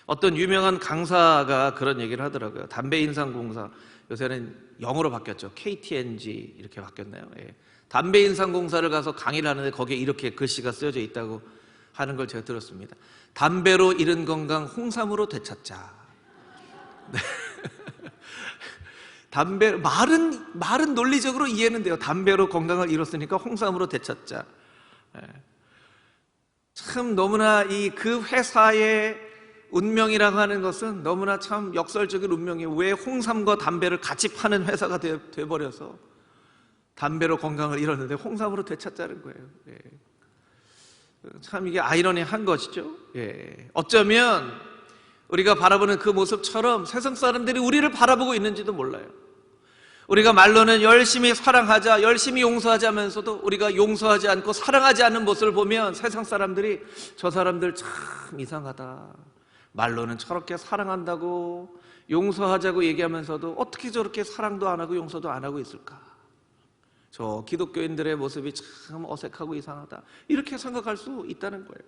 어떤 유명한 강사가 그런 얘기를 하더라고요. 담배 인상공사, 요새는 영어로 바뀌었죠. KTNG 이렇게 바뀌었나요? 예. 담배 인상공사를 가서 강의를 하는데 거기에 이렇게 글씨가 쓰여져 있다고 하는 걸 제가 들었습니다. 담배로 잃은 건강 홍삼으로 되찾자. 네. 담배, 말은 논리적으로 이해는 돼요. 담배로 건강을 잃었으니까 홍삼으로 되찾자. 참 너무나 그 회사의 운명이라고 하는 것은 너무나 참 역설적인 운명이에요. 왜 홍삼과 담배를 같이 파는 회사가 돼버려서 담배로 건강을 잃었는데 홍삼으로 되찾자는 거예요. 예. 참 이게 아이러니한 것이죠. 예. 어쩌면 우리가 바라보는 그 모습처럼 세상 사람들이 우리를 바라보고 있는지도 몰라요. 우리가 말로는 열심히 사랑하자, 열심히 용서하자면서도 우리가 용서하지 않고 사랑하지 않는 모습을 보면 세상 사람들이 저 사람들 참 이상하다, 말로는 저렇게 사랑한다고 용서하자고 얘기하면서도 어떻게 저렇게 사랑도 안 하고 용서도 안 하고 있을까, 저 기독교인들의 모습이 참 어색하고 이상하다, 이렇게 생각할 수 있다는 거예요.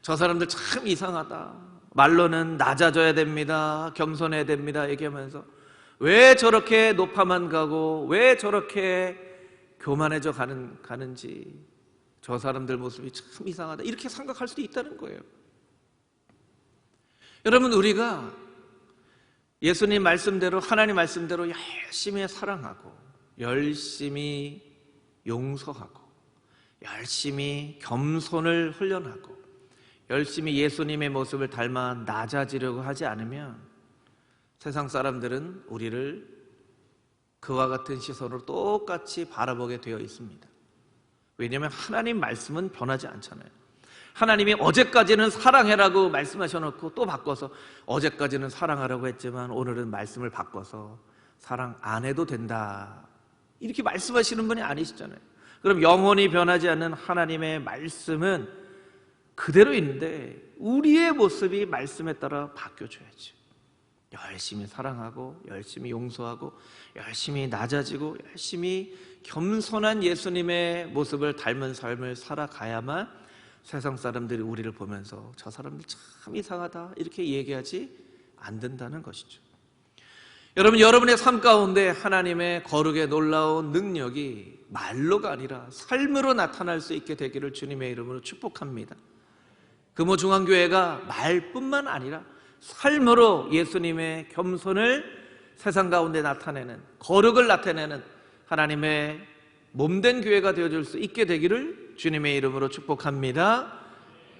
저 사람들 참 이상하다, 말로는 낮아져야 됩니다, 겸손해야 됩니다 얘기하면서 왜 저렇게 높아만 가고 왜 저렇게 교만해져 가는지, 저 사람들 모습이 참 이상하다 이렇게 생각할 수도 있다는 거예요. 여러분, 우리가 예수님 말씀대로, 하나님 말씀대로 열심히 사랑하고 열심히 용서하고 열심히 겸손을 훈련하고 열심히 예수님의 모습을 닮아 낮아지려고 하지 않으면 세상 사람들은 우리를 그와 같은 시선으로 똑같이 바라보게 되어 있습니다. 왜냐하면 하나님 말씀은 변하지 않잖아요. 하나님이 어제까지는 사랑해라고 말씀하셔놓고 또 바꿔서 어제까지는 사랑하라고 했지만 오늘은 말씀을 바꿔서 사랑 안 해도 된다 이렇게 말씀하시는 분이 아니시잖아요. 그럼 영원히 변하지 않는 하나님의 말씀은 그대로 있는데 우리의 모습이 말씀에 따라 바뀌어줘야죠. 열심히 사랑하고 열심히 용서하고 열심히 낮아지고 열심히 겸손한 예수님의 모습을 닮은 삶을 살아가야만 세상 사람들이 우리를 보면서 저 사람들 참 이상하다 이렇게 얘기하지 않는다는 것이죠. 여러분, 여러분의 삶 가운데 하나님의 거룩의 놀라운 능력이 말로가 아니라 삶으로 나타날 수 있게 되기를 주님의 이름으로 축복합니다. 금호중앙교회가 말뿐만 아니라 삶으로 예수님의 겸손을 세상 가운데 나타내는, 거룩을 나타내는 하나님의 몸된 교회가 되어줄 수 있게 되기를 주님의 이름으로 축복합니다.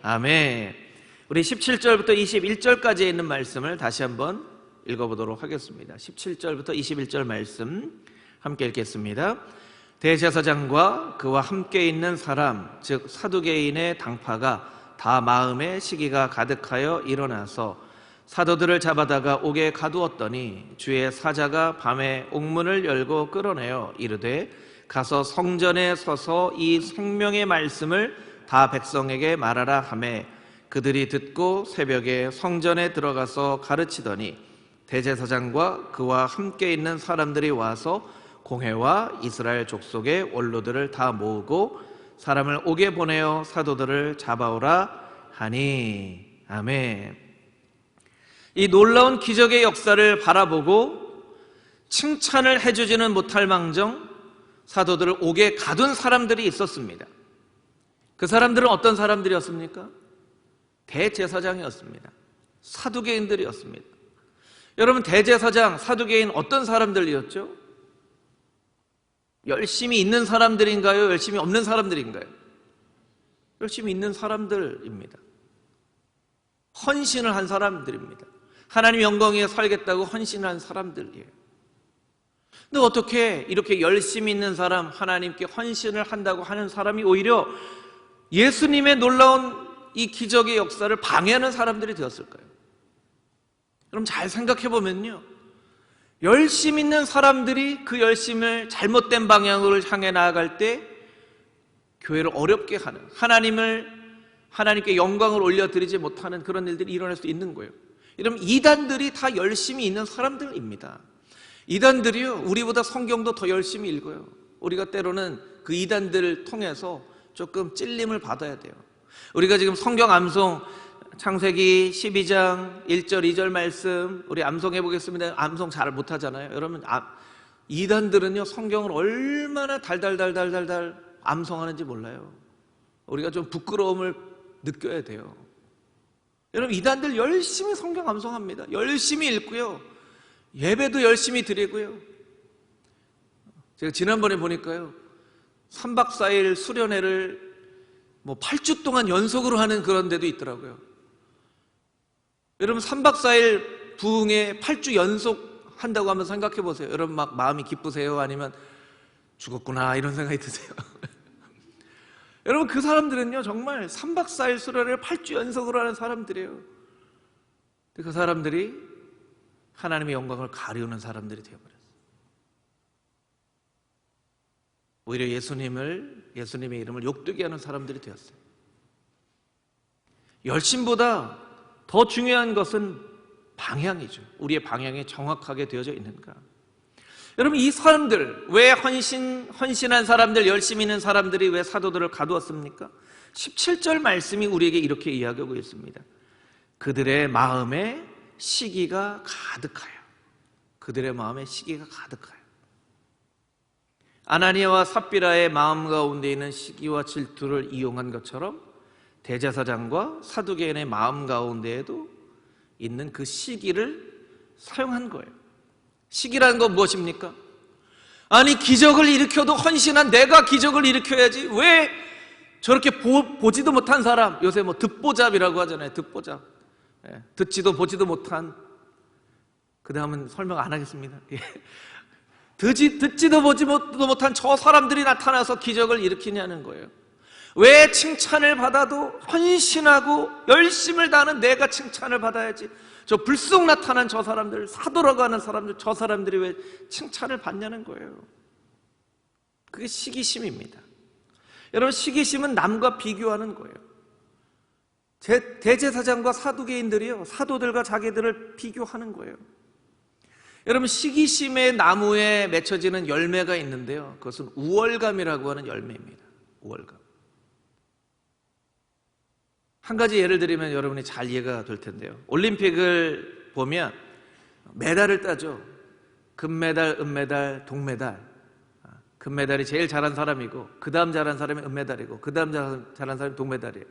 아멘. 우리 17절부터 21절까지에 있는 말씀을 다시 한번 읽어보도록 하겠습니다. 17절부터 21절 말씀 함께 읽겠습니다. 대제사장과 그와 함께 있는 사람, 즉 사두개인의 당파가 다 마음에 시기가 가득하여 일어나서 사도들을 잡아다가 옥에 가두었더니 주의 사자가 밤에 옥문을 열고 끌어내어 이르되 가서 성전에 서서 이 생명의 말씀을 다 백성에게 말하라 하매 그들이 듣고 새벽에 성전에 들어가서 가르치더니 대제사장과 그와 함께 있는 사람들이 와서 공회와 이스라엘 족속의 원로들을 다 모으고 사람을 옥에 보내어 사도들을 잡아오라 하니. 아멘. 이 놀라운 기적의 역사를 바라보고 칭찬을 해주지는 못할 망정 사도들을 옥에 가둔 사람들이 있었습니다. 그 사람들은 어떤 사람들이었습니까? 대제사장이었습니다. 사두개인들이었습니다. 여러분, 대제사장, 사두개인 어떤 사람들이었죠? 열심히 있는 사람들인가요? 열심히 없는 사람들인가요? 열심히 있는 사람들입니다. 헌신을 한 사람들입니다. 하나님 영광 위에 살겠다고 헌신한 사람들이에요. 근데 어떻게 이렇게 열심히 있는 사람, 하나님께 헌신을 한다고 하는 사람이 오히려 예수님의 놀라운 이 기적의 역사를 방해하는 사람들이 되었을까요? 그럼 잘 생각해 보면요, 열심히 있는 사람들이 그 열심을 잘못된 방향으로 향해 나아갈 때 교회를 어렵게 하는, 하나님께 영광을 올려드리지 못하는 그런 일들이 일어날 수 있는 거예요. 이러면 이단들이 다 열심히 있는 사람들입니다. 이단들이요, 우리보다 성경도 더 열심히 읽어요. 우리가 때로는 그 이단들을 통해서 조금 찔림을 받아야 돼요. 우리가 지금 성경 암송 창세기 12장 1절 2절 말씀 우리 암송해 보겠습니다. 암송 잘 못하잖아요. 여러분, 이단들은요 성경을 얼마나 달달달달달달 암송하는지 몰라요. 우리가 좀 부끄러움을 느껴야 돼요. 여러분, 이단들 열심히 성경 암송합니다. 열심히 읽고요, 예배도 열심히 드리고요. 제가 지난번에 보니까요 3박 4일 수련회를 8주 동안 연속으로 하는 그런 데도 있더라고요. 여러분, 3박 4일 부흥회 8주 연속 한다고 한번 생각해 보세요. 여러분, 막 마음이 기쁘세요? 아니면 죽었구나 이런 생각이 드세요? 여러분, 그 사람들은요 정말 3박 4일 수련회를 8주 연속으로 하는 사람들이에요. 그 사람들이 하나님의 영광을 가리우는 사람들이 되어버렸어요. 오히려 예수님의 이름을 욕되게 하는 사람들이 되었어요. 열심보다 더 중요한 것은 방향이죠. 우리의 방향이 정확하게 되어져 있는가. 여러분, 이 사람들, 왜 헌신한 사람들, 열심히 있는 사람들이 왜 사도들을 가두었습니까? 17절 말씀이 우리에게 이렇게 이야기하고 있습니다. 그들의 마음에 시기가 가득하여. 그들의 마음에 시기가 가득하여. 아나니아와 삽비라의 마음 가운데 있는 시기와 질투를 이용한 것처럼 대제사장과 사두개인의 마음 가운데에도 있는 그 시기를 사용한 거예요. 시기라는 건 무엇입니까? 아니, 기적을 일으켜도 헌신한 내가 기적을 일으켜야지 왜 저렇게 보지도 못한 사람, 요새 뭐 듣보잡이라고 하잖아요. 듣보잡. 듣지도 보지도 못한, 그 다음은 설명 안 하겠습니다. 듣지도 보지도 못한 저 사람들이 나타나서 기적을 일으키냐는 거예요. 왜 칭찬을 받아도 헌신하고 열심을 다하는 내가 칭찬을 받아야지 저 불쑥 나타난 저 사람들, 사도라고 하는 사람들, 저 사람들이 왜 칭찬을 받냐는 거예요. 그게 시기심입니다. 여러분, 시기심은 남과 비교하는 거예요. 대제사장과 사두개인들이요, 사도들과 자기들을 비교하는 거예요. 여러분, 시기심의 나무에 맺혀지는 열매가 있는데요, 그것은 우월감이라고 하는 열매입니다. 우월감. 한 가지 예를 들면 여러분이 잘 이해가 될 텐데요, 올림픽을 보면 메달을 따죠. 금메달, 은메달, 동메달. 금메달이 제일 잘한 사람이고, 그 다음 잘한 사람이 은메달이고, 그 다음 잘한 사람이 동메달이에요.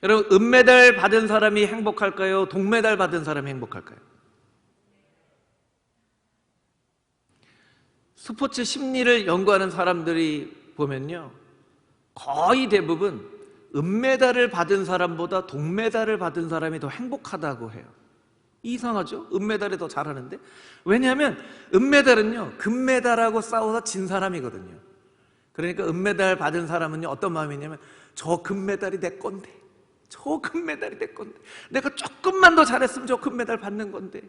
여러분, 은메달 받은 사람이 행복할까요? 동메달 받은 사람이 행복할까요? 스포츠 심리를 연구하는 사람들이 보면요, 거의 대부분 은메달을 받은 사람보다 동메달을 받은 사람이 더 행복하다고 해요. 이상하죠? 은메달이 더 잘하는데. 왜냐하면 은메달은요, 금메달하고 싸워서 진 사람이거든요. 그러니까 은메달 받은 사람은요, 어떤 마음이냐면 저 금메달이 내 건데, 저 금메달이 내 건데, 내가 조금만 더 잘했으면 저 금메달 받는 건데.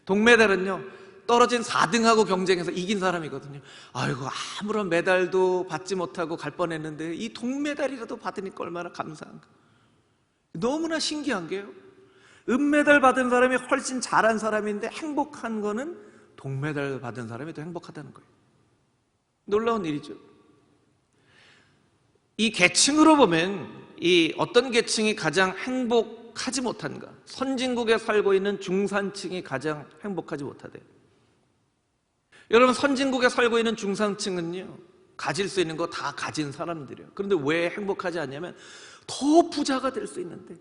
동메달은요, 떨어진 4등하고 경쟁해서 이긴 사람이거든요. 아이고, 아무런 메달도 받지 못하고 갈 뻔했는데 이 동메달이라도 받으니까 얼마나 감사한가. 너무나 신기한 게요, 은메달 받은 사람이 훨씬 잘한 사람인데 행복한 거는 동메달 받은 사람이 더 행복하다는 거예요. 놀라운 일이죠. 이 계층으로 보면 이 어떤 계층이 가장 행복하지 못한가? 선진국에 살고 있는 중산층이 가장 행복하지 못하대요. 여러분, 선진국에 살고 있는 중산층은요, 가질 수 있는 거 다 가진 사람들이에요. 그런데 왜 행복하지 않냐면 더 부자가 될 수 있는데,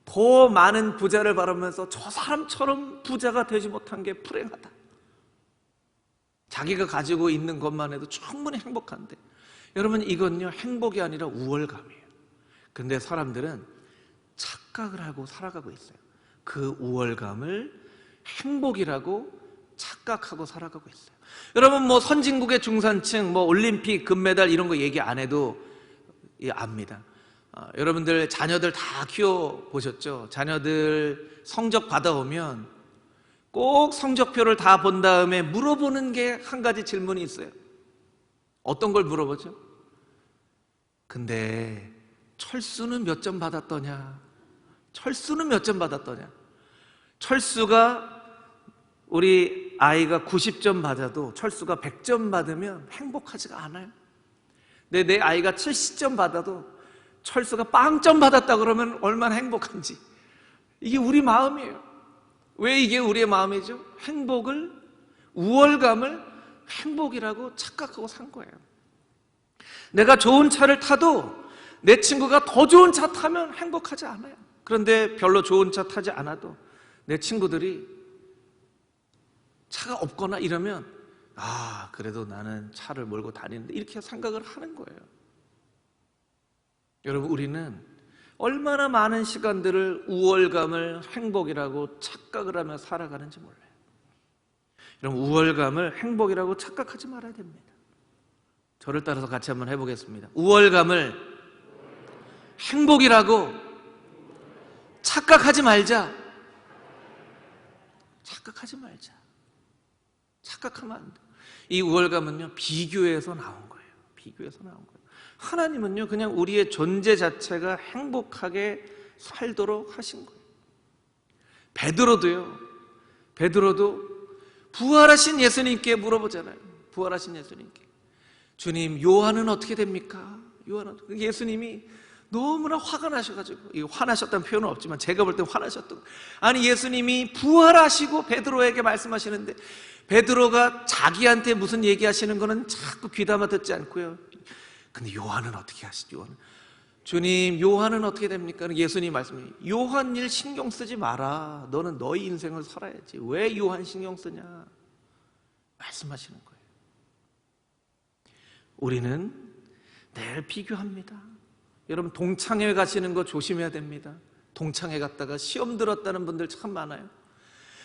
더 많은 부자를 바라면서 저 사람처럼 부자가 되지 못한 게 불행하다. 자기가 가지고 있는 것만 해도 충분히 행복한데, 여러분, 이건요, 행복이 아니라 우월감이에요. 근데 사람들은 착각을 하고 살아가고 있어요. 그 우월감을 행복이라고 착각하고 살아가고 있어요. 여러분, 뭐 선진국의 중산층, 뭐 올림픽 금메달 이런 거 얘기 안 해도 압니다. 여러분들 자녀들 다 키워보셨죠? 자녀들 성적 받아오면 꼭 성적표를 다 본 다음에 물어보는 게 한 가지 질문이 있어요. 어떤 걸 물어보죠? 근데 철수는 몇 점 받았더냐? 철수는 몇 점 받았더냐? 철수가, 우리 아이가 90점 받아도 철수가 100점 받으면 행복하지가 않아요. 근데 내 아이가 70점 받아도 철수가 빵점 받았다 그러면 얼마나 행복한지. 이게 우리 마음이에요. 왜 이게 우리의 마음이죠? 행복을, 우월감을 행복이라고 착각하고 산 거예요. 내가 좋은 차를 타도 내 친구가 더 좋은 차 타면 행복하지 않아요. 그런데 별로 좋은 차 타지 않아도 내 친구들이 차가 없거나 이러면, 아, 그래도 나는 차를 몰고 다니는데, 이렇게 생각을 하는 거예요. 여러분, 우리는 얼마나 많은 시간들을 우월감을 행복이라고 착각을 하며 살아가는지 몰라요. 여러분, 우월감을 행복이라고 착각하지 말아야 됩니다. 저를 따라서 같이 한번 해보겠습니다. 우월감을 행복이라고 착각하지 말자. 착각하지 말자. 착각하면 안 돼. 이 우월감은요, 비교에서 나온 거예요. 비교에서 나온 거예요. 하나님은요, 그냥 우리의 존재 자체가 행복하게 살도록 하신 거예요. 베드로도 부활하신 예수님께 물어보잖아요. 부활하신 예수님께, 주님, 요한은 어떻게 됩니까? 예수님이 너무나 화가 나셔가지고, 이 화나셨다는 표현은 없지만 제가 볼 때 화나셨던, 아니 예수님이 부활하시고 베드로에게 말씀하시는데 베드로가 자기한테 무슨 얘기하시는 거는 자꾸 귀담아 듣지 않고요. 근데 요한은 어떻게 하시죠? 요한은, 주님 요한은 어떻게 됩니까? 예수님 말씀이, 요한 일 신경 쓰지 마라. 너는 너희 인생을 살아야지. 왜 요한 신경 쓰냐? 말씀하시는 거예요. 우리는 늘 비교합니다. 여러분, 동창회 가시는 거 조심해야 됩니다. 동창회 갔다가 시험 들었다는 분들 참 많아요.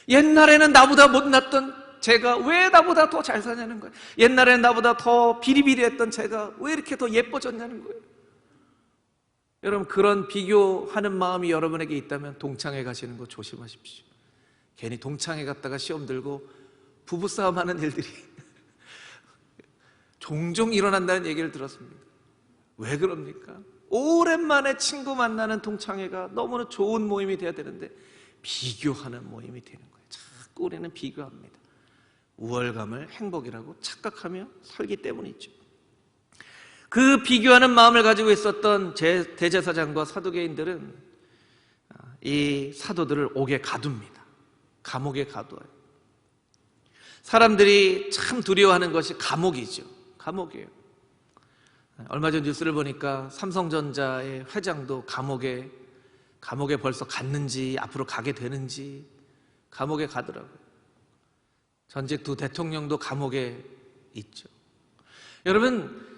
옛날에는 나보다 못났던 제가 왜 나보다 더 잘 사냐는 거예요. 옛날에는 나보다 더 비리비리했던 제가 왜 이렇게 더 예뻐졌냐는 거예요. 여러분, 그런 비교하는 마음이 여러분에게 있다면 동창회 가시는 거 조심하십시오. 괜히 동창회 갔다가 시험 들고 부부싸움 하는 일들이 종종 일어난다는 얘기를 들었습니다. 왜 그럽니까? 오랜만에 친구 만나는 동창회가 너무나 좋은 모임이 돼야 되는데 비교하는 모임이 되는 거예요. 자꾸 우리는 비교합니다. 우월감을 행복이라고 착각하며 살기 때문이죠. 그 비교하는 마음을 가지고 있었던 대제사장과 사두개인들은 이 사도들을 옥에 가둡니다. 감옥에 가둬요. 사람들이 참 두려워하는 것이 감옥이죠. 감옥이에요. 얼마 전 뉴스를 보니까 삼성전자의 회장도 감옥에 벌써 갔는지 앞으로 가게 되는지 감옥에 가더라고요. 전직 두 대통령도 감옥에 있죠. 여러분,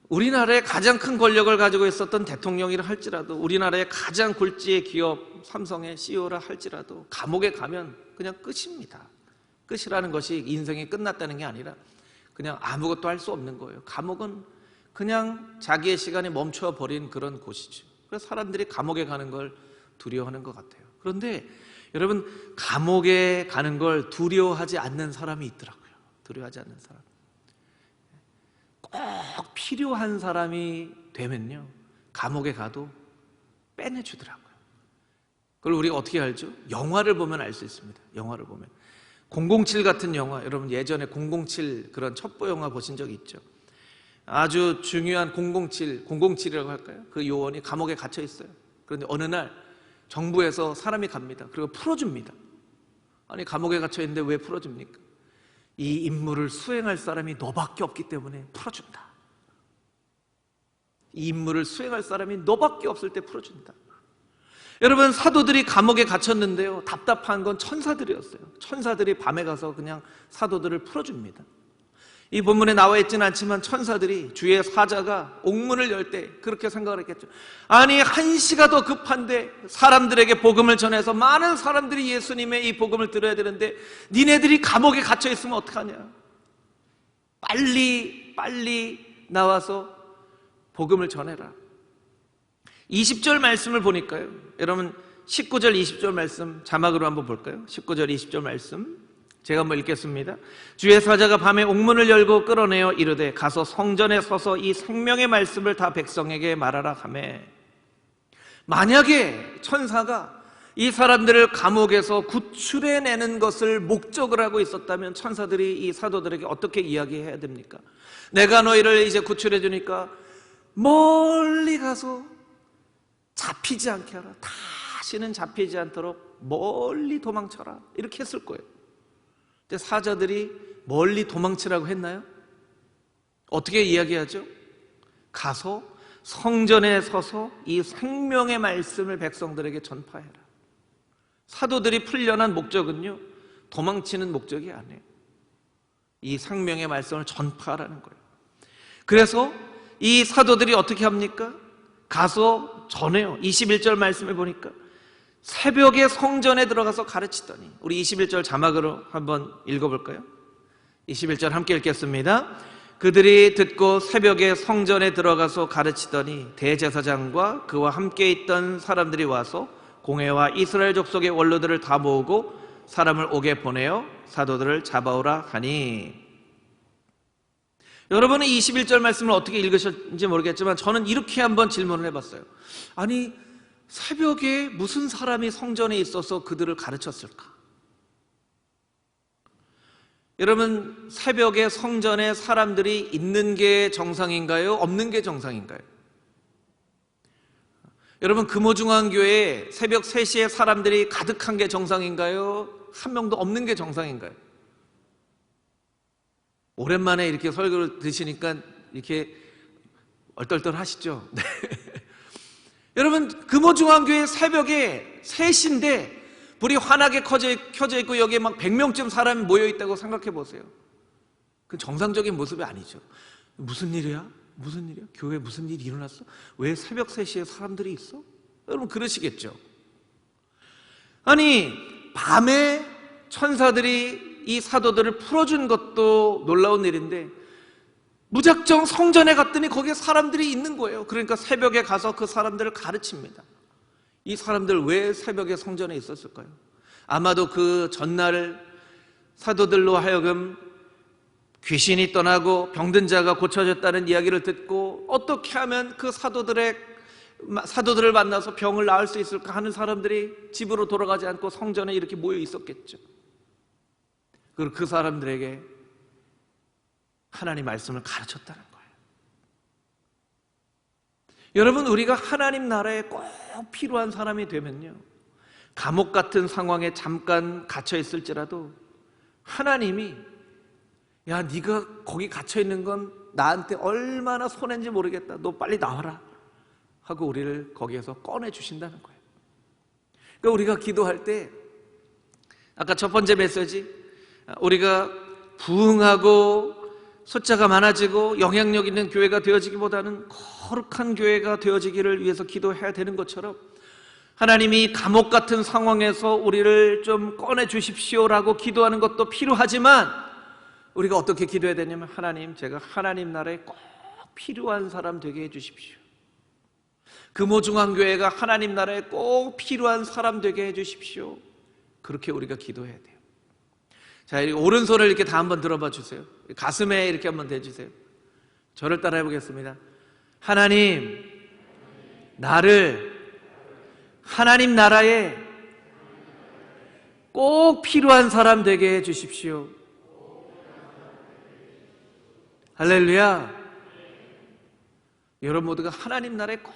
우리나라의 가장 큰 권력을 가지고 있었던 대통령이라 할지라도, 우리나라의 가장 굴지의 기업 삼성의 CEO라 할지라도 감옥에 가면 그냥 끝입니다. 끝이라는 것이 인생이 끝났다는 게 아니라 그냥 아무것도 할 수 없는 거예요. 감옥은 그냥 자기의 시간이 멈춰버린 그런 곳이죠. 그래서 사람들이 감옥에 가는 걸 두려워하는 것 같아요. 그런데 여러분, 감옥에 가는 걸 두려워하지 않는 사람이 있더라고요. 두려워하지 않는 사람. 꼭 필요한 사람이 되면요, 감옥에 가도 빼내주더라고요. 그걸 우리가 어떻게 알죠? 영화를 보면 알 수 있습니다. 영화를 보면 007 같은 영화, 여러분 예전에 007 그런 첩보 영화 보신 적 있죠? 아주 중요한 007이라고 할까요? 그 요원이 감옥에 갇혀 있어요. 그런데 어느 날 정부에서 사람이 갑니다. 그리고 풀어줍니다. 아니, 감옥에 갇혀 있는데 왜 풀어줍니까? 이 임무를 수행할 사람이 너밖에 없기 때문에 풀어준다. 이 임무를 수행할 사람이 너밖에 없을 때 풀어준다. 여러분, 사도들이 감옥에 갇혔는데요, 답답한 건 천사들이었어요. 천사들이 밤에 가서 그냥 사도들을 풀어줍니다. 이 본문에 나와 있지는 않지만 천사들이 주의 사자가 옥문을 열 때 그렇게 생각을 했겠죠. 아니, 한시가 더 급한데 사람들에게 복음을 전해서 많은 사람들이 예수님의 이 복음을 들어야 되는데 니네들이 감옥에 갇혀 있으면 어떡하냐. 빨리 나와서 복음을 전해라. 20절 말씀을 보니까요, 여러분 19절 20절 말씀 자막으로 한번 볼까요? 19절 20절 말씀 제가 한번 읽겠습니다. 주의 사자가 밤에 옥문을 열고 끌어내어 이르되 가서 성전에 서서 이 생명의 말씀을 다 백성에게 말하라 하매, 만약에 천사가 이 사람들을 감옥에서 구출해내는 것을 목적을 하고 있었다면 천사들이 이 사도들에게 어떻게 이야기해야 됩니까? 내가 너희를 이제 구출해 주니까 멀리 가서 잡히지 않게 하라. 다시는 잡히지 않도록 멀리 도망쳐라. 이렇게 했을 거예요. 근데 사자들이 멀리 도망치라고 했나요? 어떻게 이야기하죠? 가서 성전에 서서 이 생명의 말씀을 백성들에게 전파해라. 사도들이 풀려난 목적은요, 도망치는 목적이 아니에요. 이 생명의 말씀을 전파하라는 거예요. 그래서 이 사도들이 어떻게 합니까? 가서 전해요. 21절 말씀을 보니까 새벽에 성전에 들어가서 가르치더니, 우리 21절 자막으로 한번 읽어볼까요? 21절 함께 읽겠습니다. 그들이 듣고 새벽에 성전에 들어가서 가르치더니 대제사장과 그와 함께 있던 사람들이 와서 공회와 이스라엘 족속의 원로들을 다 모으고 사람을 옥에 보내어 사도들을 잡아오라 하니. 여러분은 21절 말씀을 어떻게 읽으셨는지 모르겠지만 저는 이렇게 한번 질문을 해봤어요. 아니, 새벽에 무슨 사람이 성전에 있어서 그들을 가르쳤을까? 여러분, 새벽에 성전에 사람들이 있는 게 정상인가요? 없는 게 정상인가요? 여러분, 금호중앙교회 새벽 3시에 사람들이 가득한 게 정상인가요? 한 명도 없는 게 정상인가요? 오랜만에 이렇게 설교를 드시니까 이렇게 얼떨떨 하시죠? 네. 여러분, 금호중앙교회 새벽에 3시인데 불이 환하게 켜져 있고 여기에 막 100명쯤 사람이 모여 있다고 생각해 보세요. 그건 정상적인 모습이 아니죠. 무슨 일이야? 무슨 일이야? 교회에 무슨 일이 일어났어? 왜 새벽 3시에 사람들이 있어? 여러분 그러시겠죠. 아니, 밤에 천사들이 이 사도들을 풀어준 것도 놀라운 일인데 무작정 성전에 갔더니 거기에 사람들이 있는 거예요. 그러니까 새벽에 가서 그 사람들을 가르칩니다. 이 사람들 왜 새벽에 성전에 있었을까요? 아마도 그 전날 사도들로 하여금 귀신이 떠나고 병든 자가 고쳐졌다는 이야기를 듣고 어떻게 하면 그 사도들을 만나서 병을 나을 수 있을까 하는 사람들이 집으로 돌아가지 않고 성전에 이렇게 모여 있었겠죠. 그리고 그 사람들에게 하나님 말씀을 가르쳤다는 거예요. 여러분, 우리가 하나님 나라에 꼭 필요한 사람이 되면요, 감옥 같은 상황에 잠깐 갇혀 있을지라도 하나님이 야, 네가 거기 갇혀 있는 건 나한테 얼마나 손해인지 모르겠다. 너 빨리 나와라 하고 우리를 거기에서 꺼내 주신다는 거예요. 그러니까 우리가 기도할 때 아까 첫 번째 메시지, 우리가 부흥하고 숫자가 많아지고 영향력 있는 교회가 되어지기보다는 거룩한 교회가 되어지기를 위해서 기도해야 되는 것처럼 하나님이 감옥 같은 상황에서 우리를 좀 꺼내 주십시오라고 기도하는 것도 필요하지만 우리가 어떻게 기도해야 되냐면, 하나님, 제가 하나님 나라에 꼭 필요한 사람 되게 해주십시오. 금호중앙교회가 하나님 나라에 꼭 필요한 사람 되게 해주십시오. 그렇게 우리가 기도해야 돼요. 자, 오른손을 이렇게 다 한번 들어봐 주세요. 가슴에 이렇게 한번 대주세요. 저를 따라해 보겠습니다. 하나님, 나를 하나님 나라에 꼭 필요한 사람 되게 해주십시오. 할렐루야. 여러분 모두가 하나님 나라에 꼭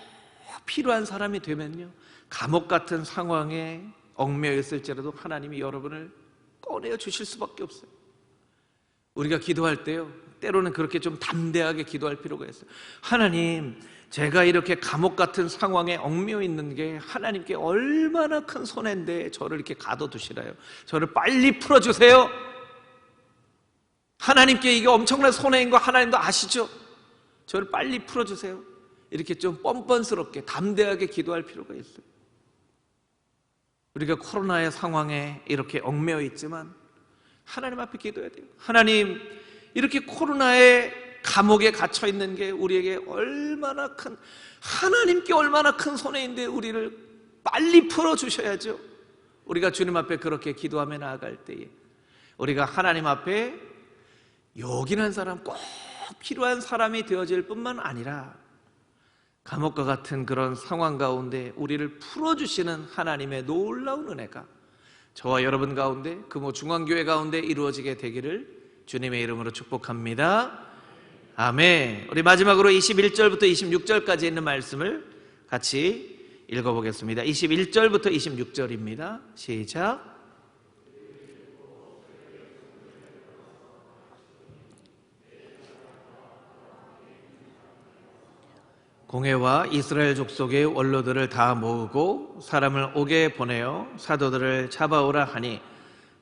필요한 사람이 되면요, 감옥 같은 상황에 얽매여 있을지라도 하나님이 여러분을 꺼내어 주실 수밖에 없어요. 우리가 기도할 때요, 때로는 그렇게 좀 담대하게 기도할 필요가 있어요. 하나님, 제가 이렇게 감옥 같은 상황에 얽매여 있는 게 하나님께 얼마나 큰 손해인데 저를 이렇게 가둬두시나요? 저를 빨리 풀어주세요. 하나님께 이게 엄청난 손해인 거 하나님도 아시죠? 저를 빨리 풀어주세요. 이렇게 좀 뻔뻔스럽게 담대하게 기도할 필요가 있어요. 우리가 코로나의 상황에 이렇게 얽매여 있지만 하나님 앞에 기도해야 돼요. 하나님, 이렇게 코로나의 감옥에 갇혀 있는 게 우리에게 얼마나 큰, 하나님께 얼마나 큰 손해인데 우리를 빨리 풀어주셔야죠. 우리가 주님 앞에 그렇게 기도하며 나아갈 때에 우리가 하나님 앞에 요긴한 사람, 꼭 필요한 사람이 되어질 뿐만 아니라 감옥과 같은 그런 상황 가운데 우리를 풀어주시는 하나님의 놀라운 은혜가 저와 여러분 가운데, 금호중앙교회 가운데 이루어지게 되기를 주님의 이름으로 축복합니다. 아멘. 우리 마지막으로 21절부터 26절까지 있는 말씀을 같이 읽어보겠습니다. 21절부터 26절입니다. 시작. 공회와 이스라엘 족속의 원로들을 다 모으고 사람을 옥에 보내어 사도들을 잡아오라 하니,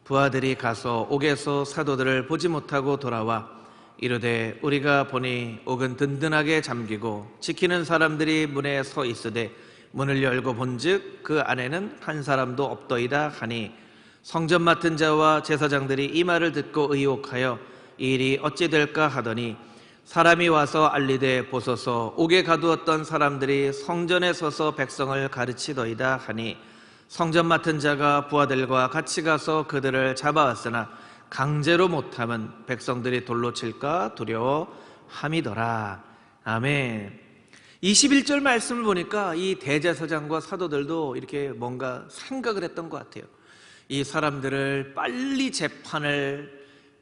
부하들이 가서 옥에서 사도들을 보지 못하고 돌아와 이르되, 우리가 보니 옥은 든든하게 잠기고 지키는 사람들이 문에 서 있으되 문을 열고 본즉 그 안에는 한 사람도 없더이다 하니, 성전 맡은 자와 제사장들이 이 말을 듣고 의혹하여 이 일이 어찌 될까 하더니, 사람이 와서 알리되 보소서, 옥에 가두었던 사람들이 성전에 서서 백성을 가르치더이다 하니, 성전 맡은 자가 부하들과 같이 가서 그들을 잡아왔으나 강제로 못하면 백성들이 돌로 칠까 두려워함이더라. 아멘. 21절 말씀을 보니까 이 대제사장과 사도들도 이렇게 뭔가 생각을 했던 것 같아요. 이 사람들을 빨리 재판을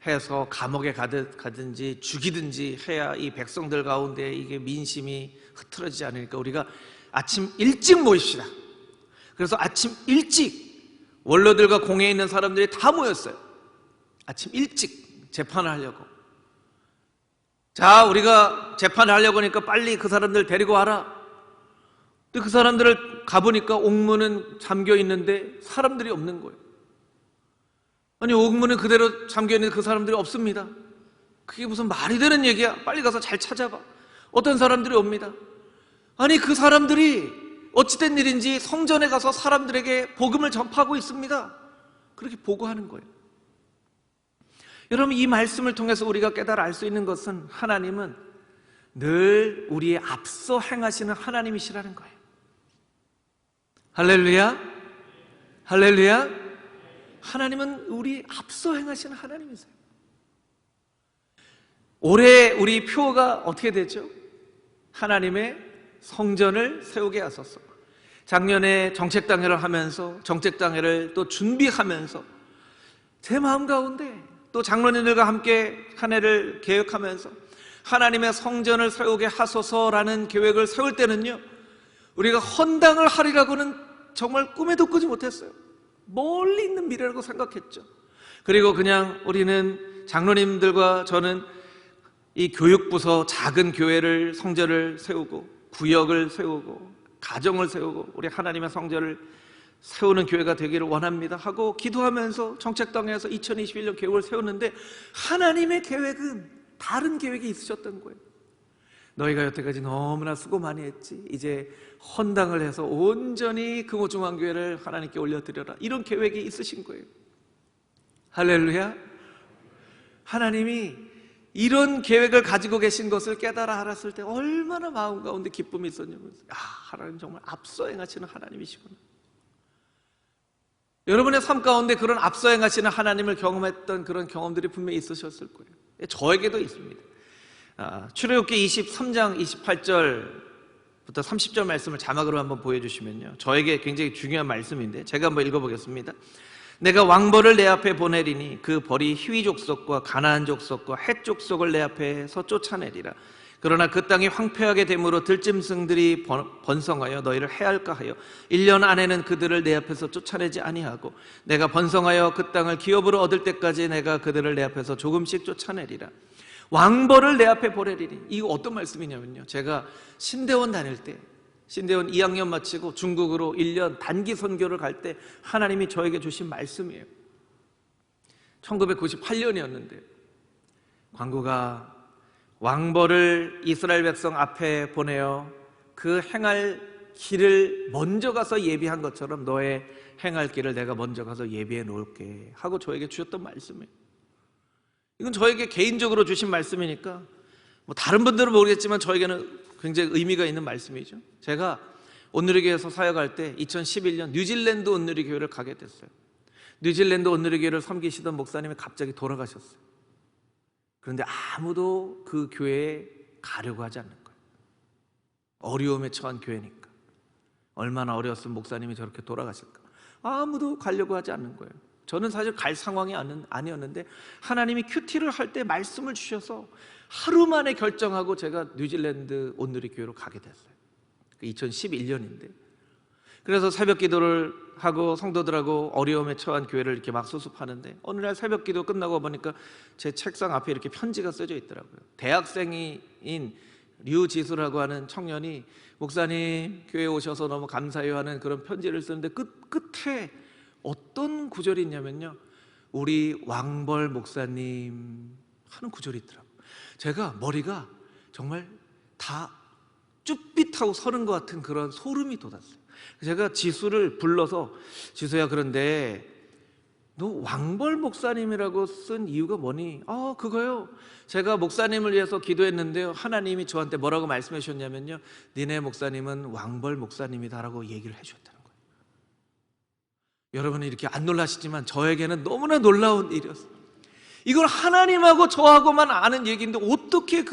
해서 감옥에 가든지 죽이든지 해야 이 백성들 가운데 이게 민심이 흐트러지지 않으니까 우리가 아침 일찍 모입시다. 그래서 아침 일찍 원로들과 공회에 있는 사람들이 다 모였어요. 아침 일찍 재판을 하려고. 자, 우리가 재판을 하려고 하니까 빨리 그 사람들 데리고 와라. 근데 그 사람들을 가보니까 옥문은 잠겨 있는데 사람들이 없는 거예요. 아니, 옥문은 그대로 잠겨 있는데 그 사람들이 없습니다. 그게 무슨 말이 되는 얘기야? 빨리 가서 잘 찾아봐. 어떤 사람들이 옵니다. 아니, 그 사람들이 어찌된 일인지 성전에 가서 사람들에게 복음을 전파하고 있습니다. 그렇게 보고하는 거예요. 여러분, 이 말씀을 통해서 우리가 깨달아 알 수 있는 것은 하나님은 늘 우리의 앞서 행하시는 하나님이시라는 거예요. 할렐루야, 할렐루야. 하나님은 우리 앞서 행하시는 하나님이세요. 올해 우리 표가 어떻게 되죠? 하나님의 성전을 세우게 하소서. 작년에 정책당회를 하면서 정책당회를 또 준비하면서 제 마음 가운데 또 장로님들과 함께 한 해를 계획하면서 하나님의 성전을 세우게 하소서라는 계획을 세울 때는요, 우리가 헌당을 하리라고는 정말 꿈에도 꾸지 못했어요. 멀리 있는 미래라고 생각했죠. 그리고 그냥 우리는 장로님들과 저는 이 교육부서 작은 교회를 성전을 세우고 구역을 세우고 가정을 세우고 우리 하나님의 성전을 세우는 교회가 되기를 원합니다 하고 기도하면서 정책당에서 2021년 계획을 세웠는데 하나님의 계획은 다른 계획이 있으셨던 거예요. 너희가 여태까지 너무나 수고 많이 했지. 이제 헌당을 해서 온전히 금호중앙교회를 하나님께 올려드려라. 이런 계획이 있으신 거예요. 할렐루야. 하나님이 이런 계획을 가지고 계신 것을 깨달아 알았을 때 얼마나 마음 가운데 기쁨이 있었냐면, 하나님 정말 앞서 행하시는 하나님이시구나. 여러분의 삶 가운데 그런 앞서 행하시는 하나님을 경험했던 그런 경험들이 분명히 있으셨을 거예요. 저에게도 있습니다. 출애굽기 23장 28절부터 30절 말씀을 자막으로 한번 보여주시면요, 저에게 굉장히 중요한 말씀인데 제가 한번 읽어보겠습니다. 내가 왕벌을 내 앞에 보내리니 그 벌이 히위 족속과 가나안 족속과 헷 족속을 내 앞에서 쫓아내리라. 그러나 그 땅이 황폐하게 되므로 들짐승들이 번성하여 너희를 해할까 하여 1년 안에는 그들을 내 앞에서 쫓아내지 아니하고 내가 번성하여 그 땅을 기업으로 얻을 때까지 내가 그들을 내 앞에서 조금씩 쫓아내리라. 왕벌을 내 앞에 보내리니, 이거 어떤 말씀이냐면요, 제가 신대원 다닐 때 신대원 2학년 마치고 중국으로 1년 단기 선교를 갈 때 하나님이 저에게 주신 말씀이에요. 1998년이었는데 광구가 왕벌을 이스라엘 백성 앞에 보내어 그 행할 길을 먼저 가서 예비한 것처럼 너의 행할 길을 내가 먼저 가서 예비해 놓을게 하고 저에게 주셨던 말씀이에요. 이건 저에게 개인적으로 주신 말씀이니까 뭐 다른 분들은 모르겠지만 저에게는 굉장히 의미가 있는 말씀이죠. 제가 온누리교회에서 사역할 때 2011년 뉴질랜드 온누리교회를 가게 됐어요. 뉴질랜드 온누리교회를 섬기시던 목사님이 갑자기 돌아가셨어요. 그런데 아무도 그 교회에 가려고 하지 않는 거예요. 어려움에 처한 교회니까. 얼마나 어려웠으면 목사님이 저렇게 돌아가실까. 아무도 가려고 하지 않는 거예요. 저는 사실 갈 상황이 아니었는데 하나님이 큐티를 할 때 말씀을 주셔서 하루 만에 결정하고 제가 뉴질랜드 온누리교회로 가게 됐어요. 2011년인데 그래서 새벽 기도를 하고 성도들하고 어려움에 처한 교회를 이렇게 막 수습하는데 어느 날 새벽 기도 끝나고 보니까 제 책상 앞에 이렇게 편지가 써져 있더라고요. 대학생인 류지수라고 하는 청년이 목사님 교회에 오셔서 너무 감사해요 하는 그런 편지를 쓰는데 끝에 어떤 구절이 있냐면요, 우리 왕벌 목사님 하는 구절이 있더라고요. 제가 머리가 정말 다 쭈삣하고 서는 것 같은 그런 소름이 돋았어요. 제가 지수를 불러서, 지수야, 그런데 너 왕벌 목사님이라고 쓴 이유가 뭐니? 그거요, 제가 목사님을 위해서 기도했는데요, 하나님이 저한테 뭐라고 말씀해 주셨냐면요, 니네 목사님은 왕벌 목사님이다라고 얘기를 해 주셨다는 거예요. 여러분은 이렇게 안 놀라시지만 저에게는 너무나 놀라운 일이었어요. 이걸 하나님하고 저하고만 아는 얘기인데 어떻게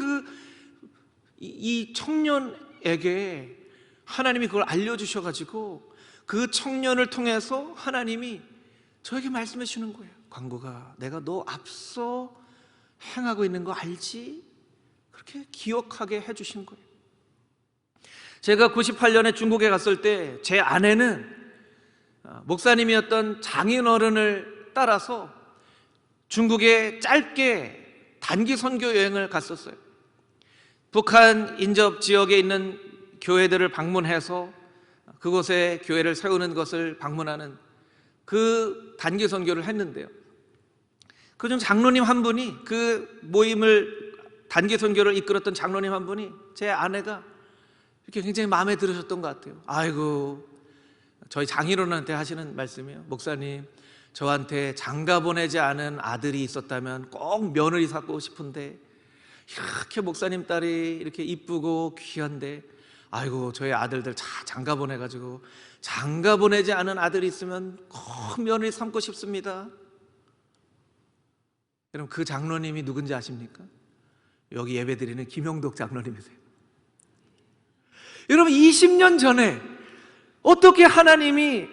이 청년에게 하나님이 그걸 알려주셔가지고 그 청년을 통해서 하나님이 저에게 말씀해 주는 거예요. 광구가, 내가 너 앞서 행하고 있는 거 알지? 그렇게 기억하게 해주신 거예요. 제가 98년에 중국에 갔을 때 제 아내는 목사님이었던 장인어른을 따라서 중국에 짧게 단기 선교 여행을 갔었어요. 북한 인접 지역에 있는 교회들을 방문해서 그곳에 교회를 세우는 것을 방문하는 그 단기 선교를 했는데요, 그중 장로님 한 분이, 그 모임을 단기 선교를 이끌었던 장로님 한 분이 제 아내가 이렇게 굉장히 마음에 들으셨던 것 같아요. 아이고, 저희 장인어른한테 하시는 말씀이에요. 목사님, 저한테 장가 보내지 않은 아들이 있었다면 꼭 며느리 삼고 싶은데 이렇게 목사님 딸이 이렇게 이쁘고 귀한데, 아이고, 저희 아들들 다 장가 보내가지고 장가 보내지 않은 아들이 있으면 꼭 며느리 삼고 싶습니다. 여러분, 그 장로님이 누군지 아십니까? 여기 예배드리는 김영덕 장로님이세요. 여러분, 20년 전에 어떻게 하나님이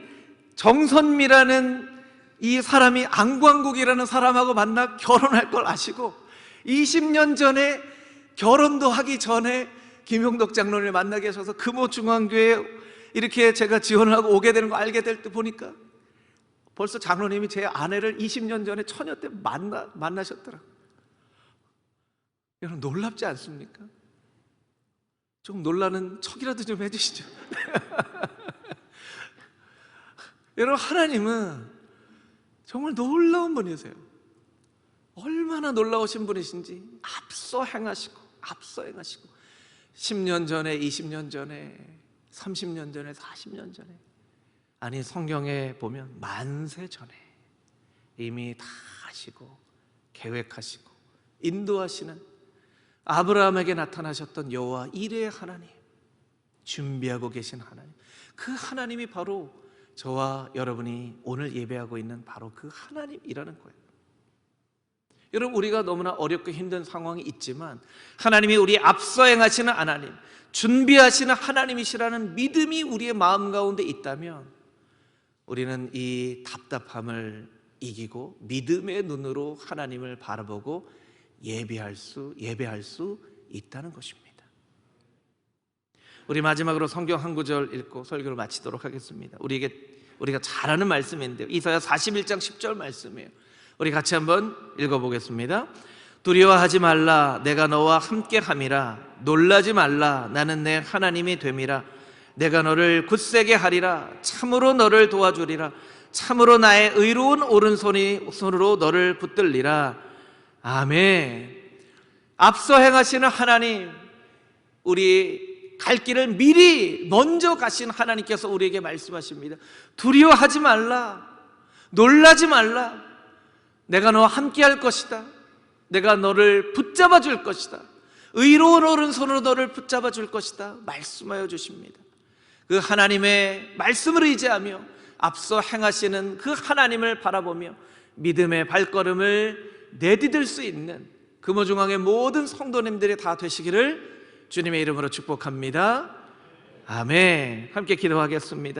정선미라는 이 사람이 안광국이라는 사람하고 만나 결혼할 걸 아시고 20년 전에 결혼도 하기 전에 김용덕 장로님을 만나게 하셔서 금호중앙교회에 이렇게 제가 지원을 하고 오게 되는 거 알게 될 때 보니까 벌써 장로님이 제 아내를 20년 전에 처녀 때 만나셨더라고요. 여러분, 놀랍지 않습니까? 좀 놀라는 척이라도 좀 해주시죠. 여러분, 하나님은 정말 놀라운 분이세요. 얼마나 놀라우신 분이신지 앞서 행하시고 10년 전에, 20년 전에, 30년 전에, 40년 전에, 아니 성경에 보면 만세 전에 이미 다 하시고 계획하시고 인도하시는 아브라함에게 나타나셨던 여호와 이레의 하나님, 준비하고 계신 하나님, 그 하나님이 바로 저와 여러분이 오늘 예배하고 있는 바로 그 하나님이라는 거예요. 여러분, 우리가 너무나 어렵고 힘든 상황이 있지만 하나님이 우리 앞서 행하시는 하나님, 준비하시는 하나님이시라는 믿음이 우리의 마음 가운데 있다면 우리는 이 답답함을 이기고 믿음의 눈으로 하나님을 바라보고 예배할 수 있다는 것입니다. 우리 마지막으로 성경 한 구절 읽고 설교를 마치도록 하겠습니다. 우리가 잘 아는 말씀인데요, 이사야 41장 10절 말씀이에요. 우리 같이 한번 읽어보겠습니다. 두려워하지 말라, 내가 너와 함께 함이라. 놀라지 말라, 나는 내 하나님이 됨이라. 내가 너를 굳세게 하리라. 참으로 너를 도와주리라. 참으로 나의 의로운 오른손으로 너를 붙들리라. 아멘. 앞서 행하시는 하나님, 우리 갈 길을 미리 먼저 가신 하나님께서 우리에게 말씀하십니다. 두려워하지 말라, 놀라지 말라, 내가 너와 함께 할 것이다. 내가 너를 붙잡아 줄 것이다. 의로운 오른손으로 너를 붙잡아 줄 것이다 말씀하여 주십니다. 그 하나님의 말씀을 의지하며 앞서 행하시는 그 하나님을 바라보며 믿음의 발걸음을 내디딜 수 있는 금호중앙의 모든 성도님들이 다 되시기를 주님의 이름으로 축복합니다. 아멘. 함께 기도하겠습니다.